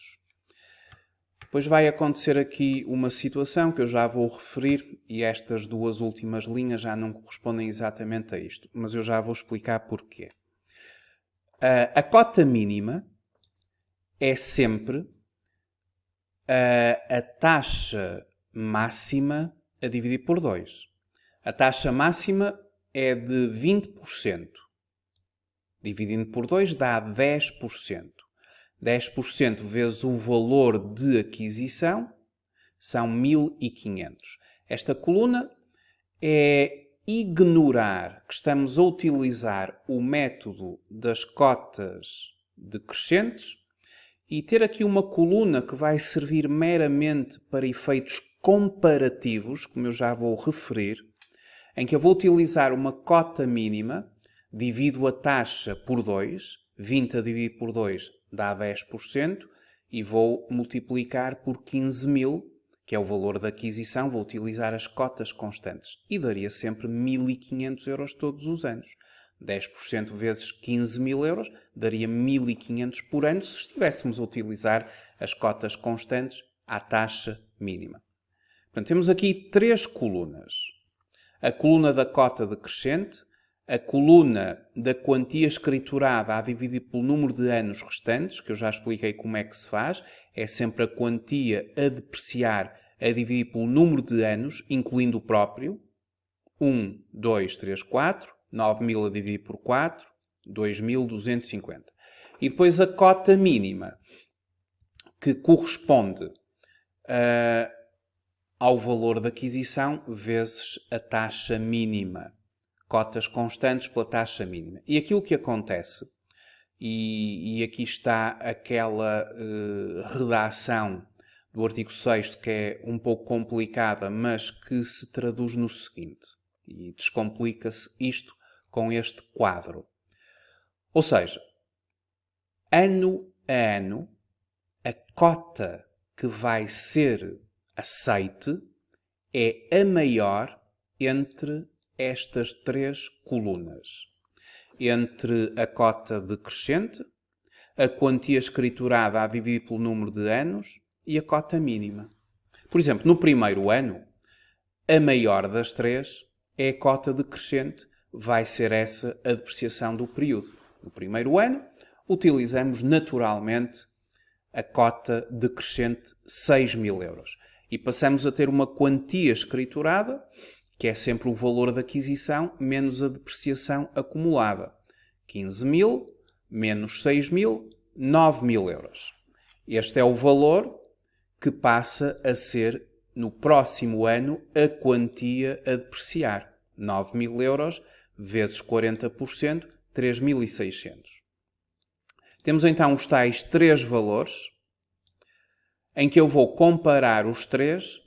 Depois vai acontecer aqui uma situação que eu já vou referir e estas duas últimas linhas já não correspondem exatamente a isto, mas eu já vou explicar porquê. A cota mínima é sempre a taxa máxima a dividir por 2. A taxa máxima é de 20%. Dividindo por 2 dá 10%. 10% vezes o valor de aquisição são 1.500. Esta coluna é ignorar que estamos a utilizar o método das cotas decrescentes e ter aqui uma coluna que vai servir meramente para efeitos comparativos, como eu já vou referir, em que eu vou utilizar uma cota mínima, divido a taxa por 2, 20 a dividir por 2 dá 10%, e vou multiplicar por 15.000, que é o valor da aquisição, vou utilizar as cotas constantes. E daria sempre 1.500 euros todos os anos. 10% vezes 15.000 euros daria 1.500 por ano se estivéssemos a utilizar as cotas constantes à taxa mínima. Portanto, temos aqui 3 colunas. A coluna da cota decrescente, a coluna da quantia escriturada a dividir pelo número de anos restantes, que eu já expliquei como é que se faz, é sempre a quantia a depreciar a dividir pelo número de anos, incluindo o próprio, 1, 2, 3, 4, 9.000 a dividir por 4, 2.250. E depois a cota mínima, que corresponde ao valor da aquisição vezes a taxa mínima. Cotas constantes pela taxa mínima. E aquilo que acontece, e aqui está aquela redação do artigo 6º que é um pouco complicada, mas que se traduz no seguinte, e descomplica-se isto com este quadro. Ou seja, ano a ano, a cota que vai ser aceite é a maior entre estas três colunas. Entre a cota decrescente, a quantia escriturada a dividir pelo número de anos e a cota mínima. Por exemplo, no primeiro ano, a maior das três é a cota decrescente, vai ser essa a depreciação do período. No primeiro ano, utilizamos naturalmente a cota decrescente 6.000 euros. E passamos a ter uma quantia escriturada, que é sempre o valor da aquisição, menos a depreciação acumulada. 15.000 menos 6.000, 9.000 euros. Este é o valor que passa a ser, no próximo ano, a quantia a depreciar. 9.000 euros vezes 40%, 3.600. Temos então os tais três valores, em que eu vou comparar os três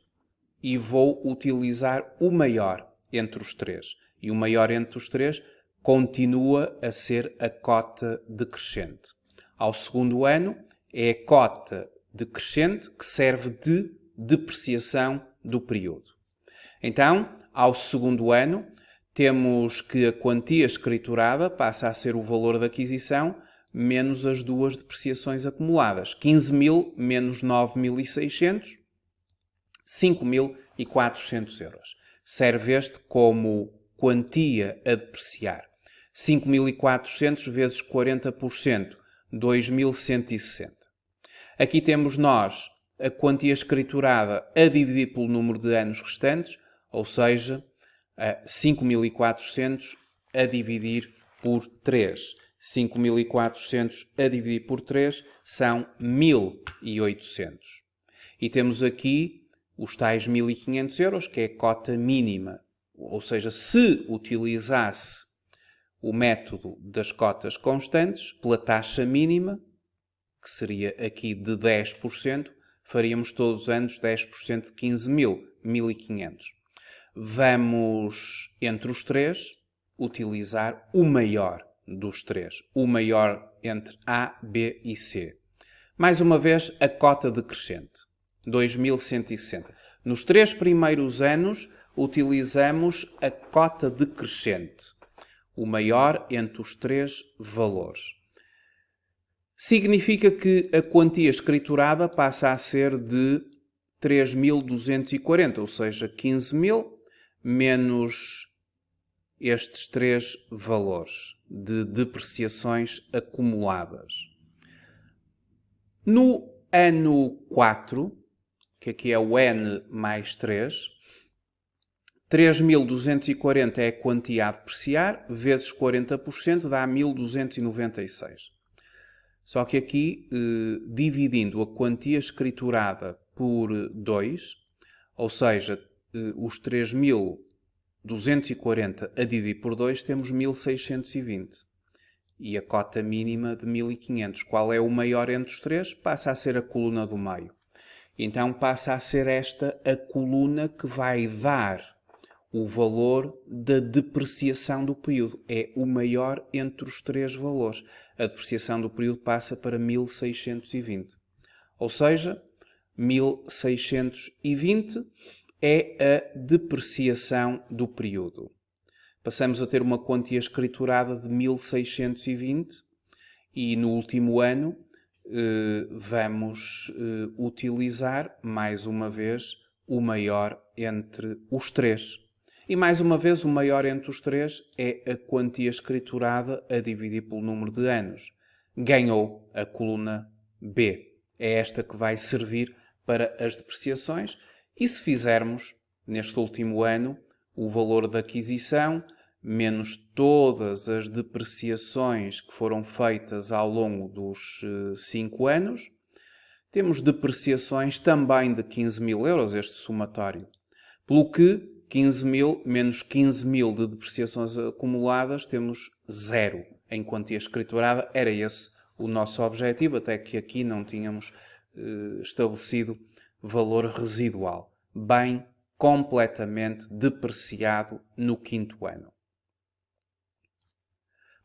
e vou utilizar o maior entre os três. E o maior entre os três continua a ser a cota decrescente. Ao segundo ano, é a cota decrescente que serve de depreciação do período. Então, ao segundo ano, temos que a quantia escriturada passa a ser o valor da aquisição menos as duas depreciações acumuladas. 15.000 menos 9.600, 5.400 euros. Serve este como quantia a depreciar. 5.400 vezes 40%, 2.160. Aqui temos nós a quantia escriturada a dividir pelo número de anos restantes, ou seja, 5.400 a dividir por 3. 5.400 a dividir por 3 são 1.800. E temos aqui os tais 1.500 euros, que é a cota mínima. Ou seja, se utilizasse o método das cotas constantes pela taxa mínima, que seria aqui de 10%, faríamos todos os anos 10% de 15.000, 1.500. Vamos, entre os três, utilizar o maior dos três. O maior entre A, B e C. Mais uma vez, a cota decrescente. 2.160. Nos 3 primeiros anos, utilizamos a cota decrescente. O maior entre os 3 valores. Significa que a quantia escriturada passa a ser de 3.240, ou seja, 15.000 menos estes 3 valores de depreciações acumuladas. No ano 4, que aqui é o N mais 3, 3.240 é a quantia a depreciar, vezes 40% dá 1.296. Só que aqui, dividindo a quantia escriturada por 2, ou seja, os 3.240 a dividir por 2, temos 1.620. E a cota mínima de 1.500. Qual é o maior entre os três? Passa a ser a coluna do meio. Então passa a ser esta a coluna que vai dar o valor da depreciação do período. É o maior entre os três valores. A depreciação do período passa para 1.620. Ou seja, 1.620 é a depreciação do período. Passamos a ter uma quantia escriturada de 1.620 e no último ano vamos utilizar, mais uma vez, o maior entre os três. E mais uma vez, o maior entre os três é a quantia escriturada a dividir pelo número de anos. Ganhou a coluna B. É esta que vai servir para as depreciações. E se fizermos, neste último ano, o valor da aquisição, menos todas as depreciações que foram feitas ao longo dos 5 anos, temos depreciações também de 15 mil euros, este somatório. Pelo que 15 mil menos 15 mil de depreciações acumuladas, temos 0 em quantia escriturada. Era esse o nosso objetivo, até que aqui não tínhamos estabelecido valor residual. Bem completamente depreciado no 5º ano.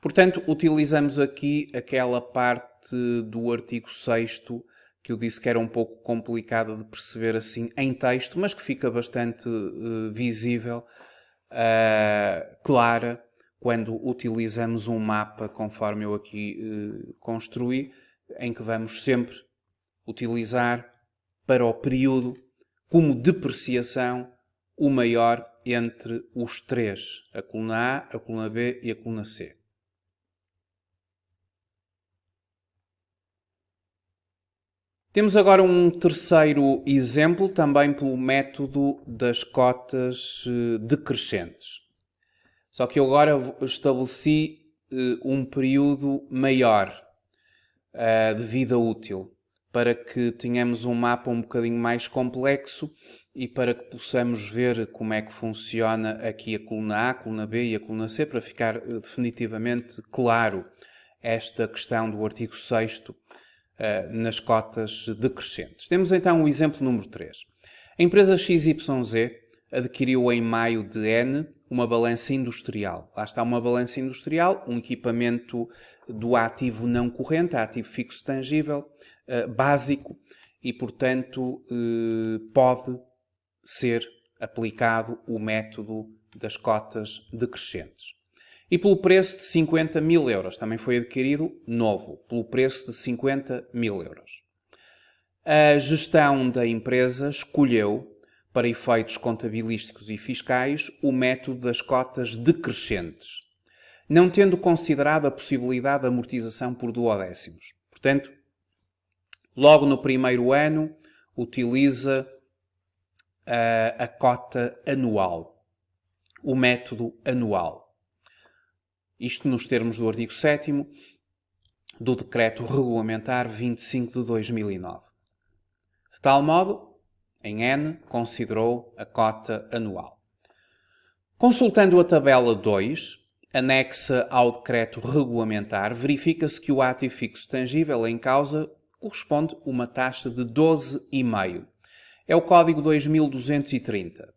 Portanto, utilizamos aqui aquela parte do artigo 6º que eu disse que era um pouco complicada de perceber assim em texto, mas que fica bastante visível, clara, quando utilizamos um mapa, conforme eu aqui construí, em que vamos sempre utilizar para o período como depreciação o maior entre os três, a coluna A, a coluna B e a coluna C. Temos agora um terceiro exemplo, também pelo método das cotas decrescentes. Só que eu agora estabeleci um período maior de vida útil, para que tenhamos um mapa um bocadinho mais complexo e para que possamos ver como é que funciona aqui a coluna A, a coluna B e a coluna C, para ficar definitivamente claro esta questão do artigo 6º nas cotas decrescentes. Temos então o exemplo número 3. A empresa XYZ adquiriu em maio de N uma balança industrial. Lá está uma balança industrial, um equipamento do ativo não corrente, ativo fixo tangível, básico, e portanto pode ser aplicado o método das cotas decrescentes. E pelo preço de 50 mil euros, também foi adquirido novo, pelo preço de 50 mil euros. A gestão da empresa escolheu, para efeitos contabilísticos e fiscais, o método das cotas decrescentes, não tendo considerado a possibilidade de amortização por duodécimos. Portanto, logo no primeiro ano, utiliza a cota anual, o método anual. Isto nos termos do artigo 7º do Decreto Regulamentar 25 de 2009. De tal modo, em N, considerou a cota anual. Consultando a tabela 2, anexa ao Decreto Regulamentar, verifica-se que o ativo fixo tangível em causa corresponde a uma taxa de 12,5. É o Código 2230.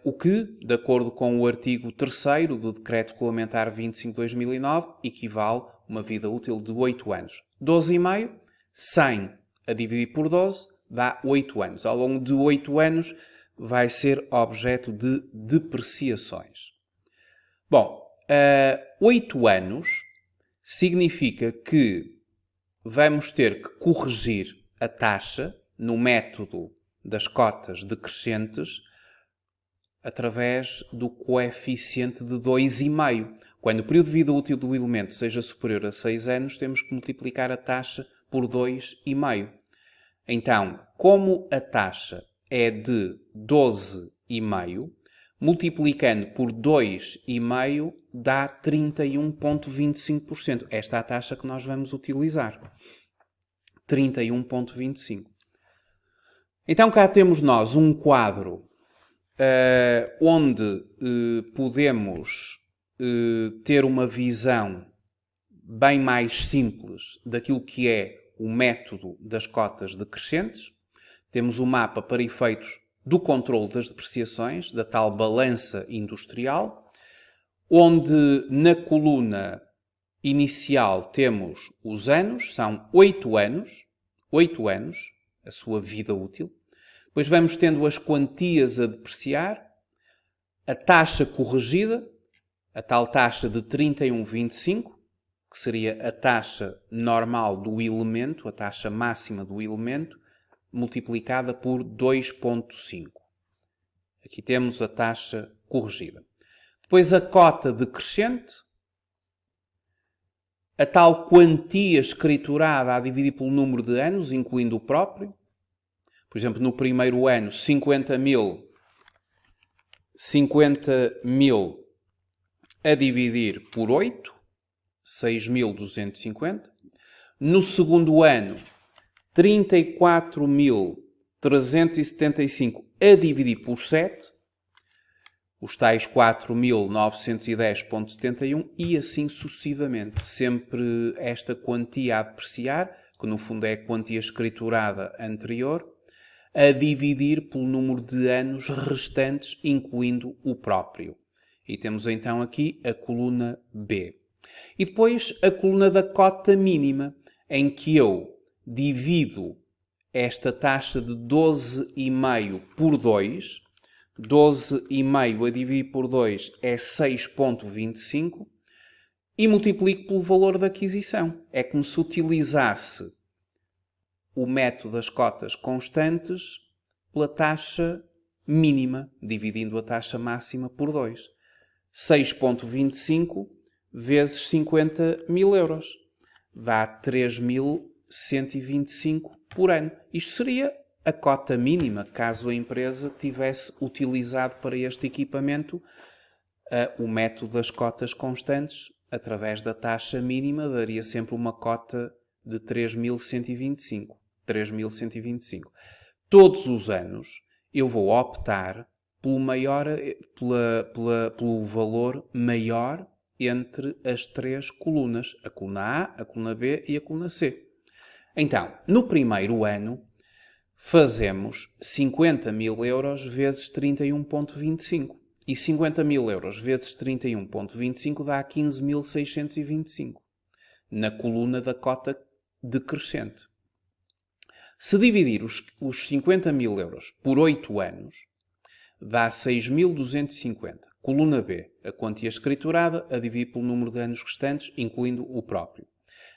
O que, de acordo com o artigo 3º do Decreto Regulamentar 25 de 2009, equivale a uma vida útil de 8 anos. 12,5, 100 a dividir por 12, dá 8 anos. Ao longo de 8 anos vai ser objeto de depreciações. Bom, 8 anos significa que vamos ter que corrigir a taxa no método das cotas decrescentes através do coeficiente de 2,5. Quando o período de vida útil do elemento seja superior a 6 anos, temos que multiplicar a taxa por 2,5. Então, como a taxa é de 12,5, multiplicando por 2,5 dá 31,25%. Esta é a taxa que nós vamos utilizar. 31,25%. Então cá temos nós um quadro onde podemos ter uma visão bem mais simples daquilo que é o método das cotas decrescentes. Temos o mapa para efeitos do controle das depreciações, da tal balança industrial, onde na coluna inicial temos os anos, são 8 anos, a sua vida útil. Depois vamos tendo as quantias a depreciar, a taxa corrigida, a tal taxa de 31,25, que seria a taxa normal do elemento, a taxa máxima do elemento, multiplicada por 2,5. Aqui temos a taxa corrigida. Depois a cota decrescente, a tal quantia escriturada a dividir pelo número de anos, incluindo o próprio. Por exemplo, no primeiro ano, 50 mil a dividir por 8, 6.250. No segundo ano, 34.375 a dividir por 7, os tais 4.910,71 e assim sucessivamente. Sempre esta quantia a depreciar, que no fundo é a quantia escriturada anterior, a dividir pelo número de anos restantes, incluindo o próprio. E temos então aqui a coluna B. E depois a coluna da cota mínima, em que eu divido esta taxa de 12,5 por 2. 12,5 a dividir por 2 é 6,25 e multiplico pelo valor da aquisição. É como se utilizasse o método das cotas constantes pela taxa mínima, dividindo a taxa máxima por 2. 6,25 vezes 50.000 euros dá 3.125 por ano. Isto seria a cota mínima, caso a empresa tivesse utilizado para este equipamento o método das cotas constantes, através da taxa mínima, daria sempre uma cota de 3.125. 3.125. Todos os anos eu vou optar pelo valor maior entre as três colunas, a coluna A, a coluna B e a coluna C. Então, no primeiro ano, fazemos 50.000 euros vezes 31,25. E 50.000 euros vezes 31,25 dá 15.625, na coluna da cota decrescente. Se dividir os 50.000 euros por 8 anos, dá 6.250. Coluna B, a quantia escriturada a dividir pelo número de anos restantes, incluindo o próprio.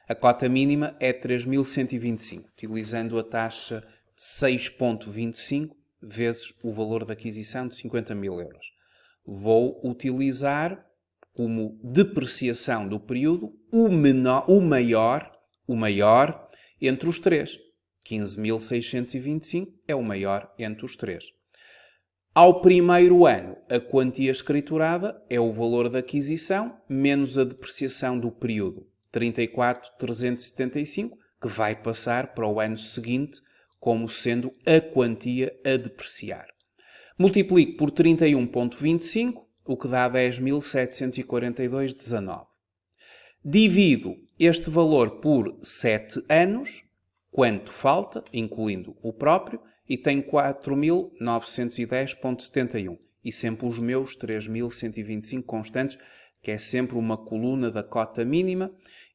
A cota mínima é 3.125, utilizando a taxa de 6,25 vezes o valor da aquisição de 50.000 euros. Vou utilizar como depreciação do período o maior entre os três. 15.625 é o maior entre os três. Ao primeiro ano, a quantia escriturada é o valor da aquisição menos a depreciação do período, 34.375, que vai passar para o ano seguinte como sendo a quantia a depreciar. Multiplico por 31,25, o que dá 10.742,19. Divido este valor por 7 anos, quanto falta, incluindo o próprio, e tenho 4.910,71. E sempre os meus 3.125 constantes, que é sempre uma coluna da cota mínima,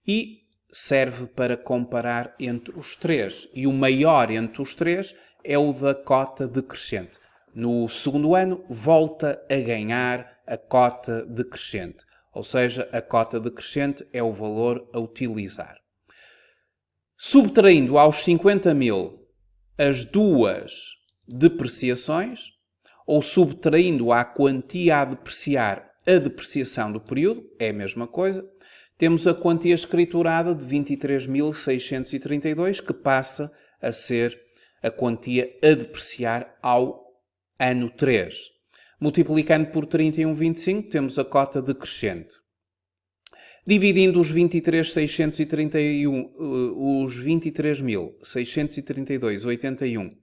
e serve para comparar entre os três. E o maior entre os três é o da cota decrescente. No segundo ano, volta a ganhar a cota decrescente. Ou seja, a cota decrescente é o valor a utilizar. Subtraindo aos 50.000 as duas depreciações, ou subtraindo à quantia a depreciar a depreciação do período, é a mesma coisa, temos a quantia escriturada de 23.632, que passa a ser a quantia a depreciar ao ano 3. Multiplicando por 31,25, temos a cota decrescente. Dividindo os 23.632,81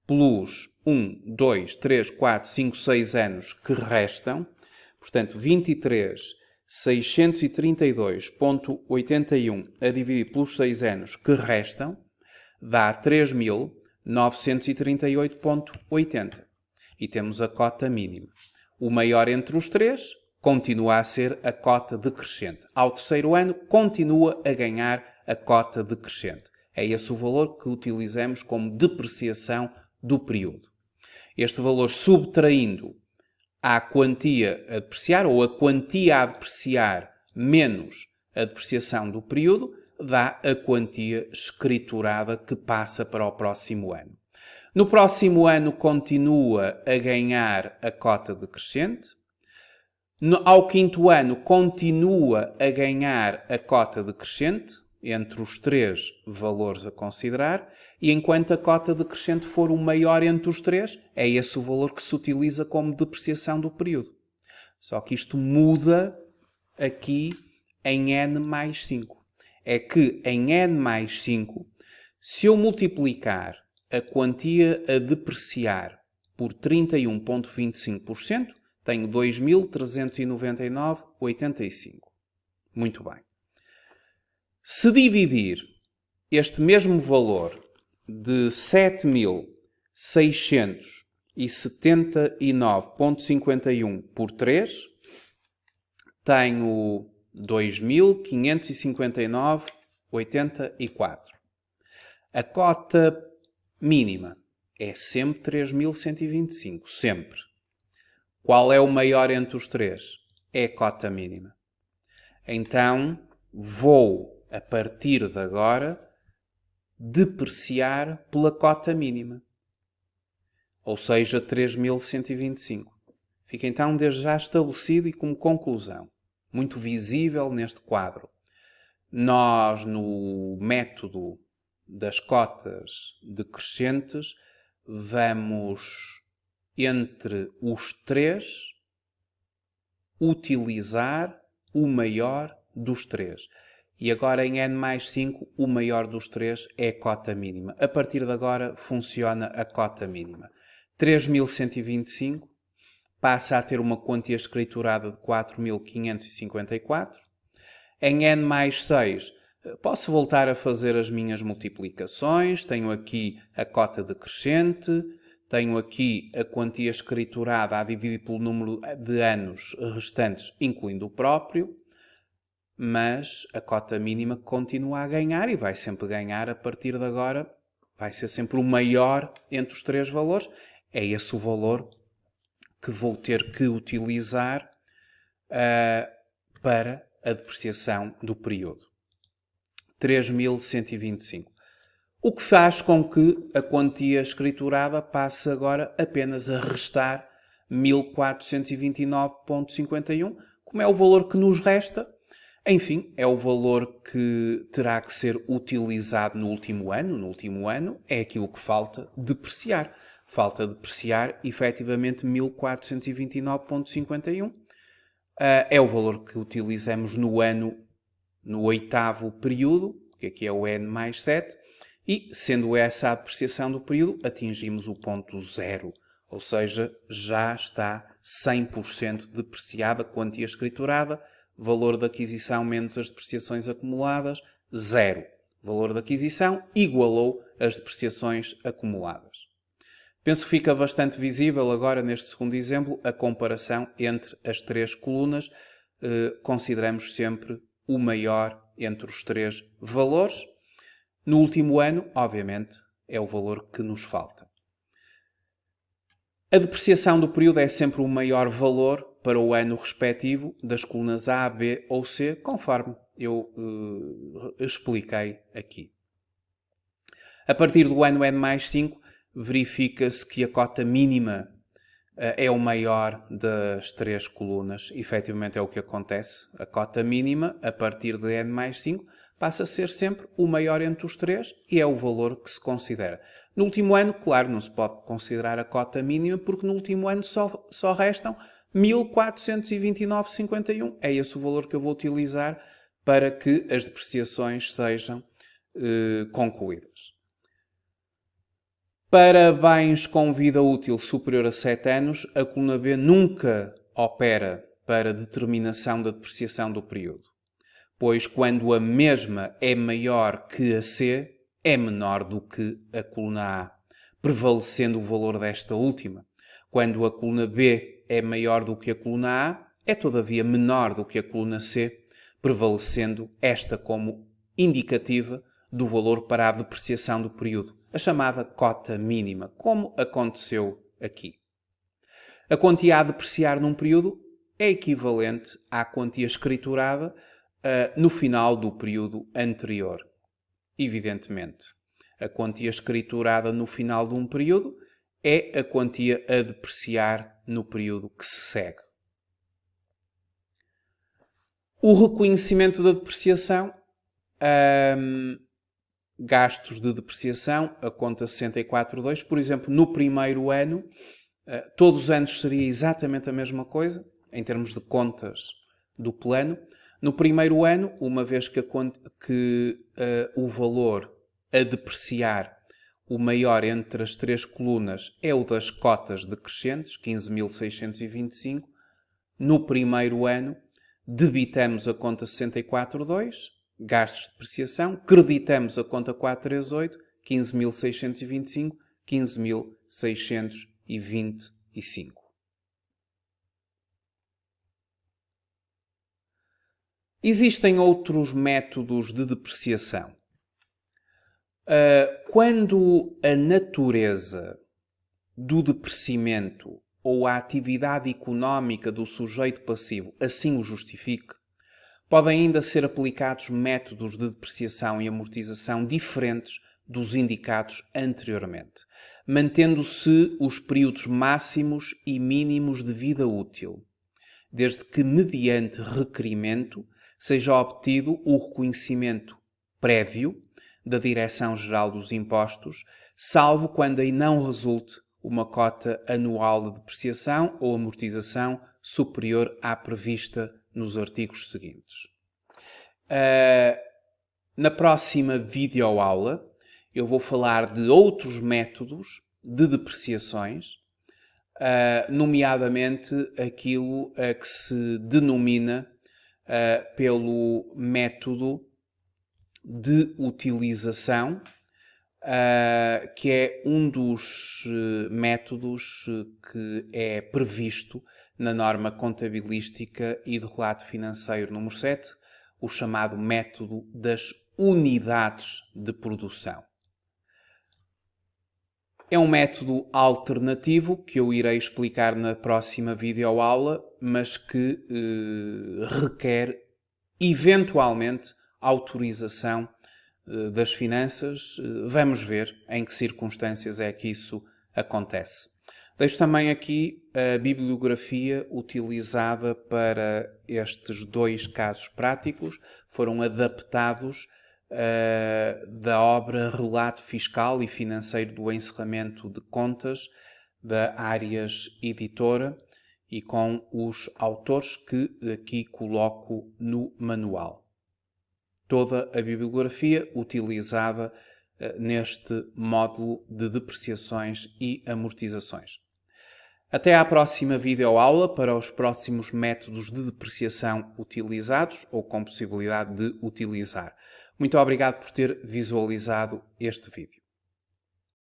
pelos 1, 2, 3, 4, 5, 6 anos que restam, portanto, 23.632,81 a dividir pelos 6 anos que restam, dá 3.938,80. E temos a cota mínima. O maior entre os três continua a ser a cota decrescente. Ao terceiro ano, continua a ganhar a cota decrescente. É esse o valor que utilizamos como depreciação do período. Este valor, subtraindo à quantia a depreciar, ou a quantia a depreciar menos a depreciação do período, dá a quantia escriturada que passa para o próximo ano. No próximo ano continua a ganhar a cota decrescente. Ao quinto ano continua a ganhar a cota decrescente, entre os três valores a considerar, e enquanto a cota decrescente for o maior entre os três, é esse o valor que se utiliza como depreciação do período. Só que isto muda aqui em N mais 5. É que em N mais 5, Se eu multiplicar a quantia a depreciar por 31,25%, tenho 2.399,85. Muito bem. Se dividir este mesmo valor de 7.679,51 por 3, tenho 2.559,84. A cota mínima é sempre 3.125, sempre. Qual é o maior entre os três? É a cota mínima. Então, vou, a partir de agora, depreciar pela cota mínima. Ou seja, 3.125. Fica então desde já estabelecido e como conclusão, muito visível neste quadro. Nós, no método das cotas decrescentes, vamos, entre os três, utilizar o maior dos três. E agora em N mais 5, o maior dos três é a cota mínima. A partir de agora funciona a cota mínima. 3.125 passa a ter uma quantia escriturada de 4.554. Em N mais 6, posso voltar a fazer as minhas multiplicações. Tenho aqui a cota decrescente. Tenho aqui a quantia escriturada a dividir pelo número de anos restantes, incluindo o próprio. Mas a cota mínima continua a ganhar e vai sempre ganhar a partir de agora. Vai ser sempre o maior entre os três valores. É esse o valor que vou ter que utilizar para a depreciação do período. 3.125. O que faz com que a quantia escriturada passe agora apenas a restar 1.429,51, como é o valor que nos resta. Enfim, é o valor que terá que ser utilizado no último ano. No último ano é aquilo que falta depreciar. Falta depreciar, efetivamente, 1.429,51. É o valor que utilizamos no ano, no oitavo período, que aqui é o N mais 7, e, sendo essa a depreciação do período, atingimos o ponto zero. Ou seja, já está 100% depreciada a quantia escriturada. Valor de aquisição menos as depreciações acumuladas, zero. Valor de aquisição igualou as depreciações acumuladas. Penso que fica bastante visível agora, neste segundo exemplo, a comparação entre as três colunas. Consideramos sempre o maior entre os três valores. No último ano, obviamente, é o valor que nos falta. A depreciação do período é sempre o maior valor para o ano respectivo das colunas A, B ou C, conforme eu expliquei aqui. A partir do ano N mais 5, verifica-se que a cota mínima é o maior das três colunas. Efetivamente é o que acontece. A cota mínima, a partir de N mais 5, passa a ser sempre o maior entre os três e é o valor que se considera. No último ano, claro, não se pode considerar a cota mínima porque no último ano só restam 1.429,51. É esse o valor que eu vou utilizar para que as depreciações sejam concluídas. Para bens com vida útil superior a 7 anos, a coluna B nunca opera para determinação da depreciação do período, pois quando a mesma é maior que a C, é menor do que a coluna A, prevalecendo o valor desta última. Quando a coluna B é maior do que a coluna A, é todavia menor do que a coluna C, prevalecendo esta como indicativa do valor para a depreciação do período, a chamada cota mínima, como aconteceu aqui. A quantia a depreciar num período é equivalente à quantia escriturada no final do período anterior. Evidentemente, a quantia escriturada no final de um período é a quantia a depreciar no período que se segue. O reconhecimento da depreciação, gastos de depreciação, a conta 64.2, por exemplo, no primeiro ano, todos os anos seria exatamente a mesma coisa, em termos de contas do plano. No primeiro ano, uma vez que o valor a depreciar. O maior entre as três colunas é o das cotas decrescentes, 15.625. No primeiro ano, debitamos a conta 64.2, gastos de depreciação, creditamos a conta 438, 15.625, 15.625. Existem outros métodos de depreciação. Quando a natureza do depreciamento ou a atividade económica do sujeito passivo assim o justifique, podem ainda ser aplicados métodos de depreciação e amortização diferentes dos indicados anteriormente, mantendo-se os períodos máximos e mínimos de vida útil, desde que, mediante requerimento, seja obtido o reconhecimento prévio da Direção-Geral dos Impostos, salvo quando aí não resulte uma cota anual de depreciação ou amortização superior à prevista nos artigos seguintes. Na próxima videoaula eu vou falar de outros métodos de depreciações, nomeadamente aquilo que se denomina pelo método de utilização, que é um dos métodos que é previsto na norma contabilística e de relato financeiro número 7, o chamado método das unidades de produção. É um método alternativo que eu irei explicar na próxima videoaula, mas que requer eventualmente autorização das finanças. Vamos ver em que circunstâncias é que isso acontece. Deixo também aqui a bibliografia utilizada para estes dois casos práticos. Foram adaptados da obra Relato Fiscal e Financeiro do Encerramento de Contas da Áreas Editora e com os autores que aqui coloco no manual. Toda a bibliografia utilizada neste módulo de depreciações e amortizações. Até à próxima videoaula para os próximos métodos de depreciação utilizados ou com possibilidade de utilizar. Muito obrigado por ter visualizado este vídeo.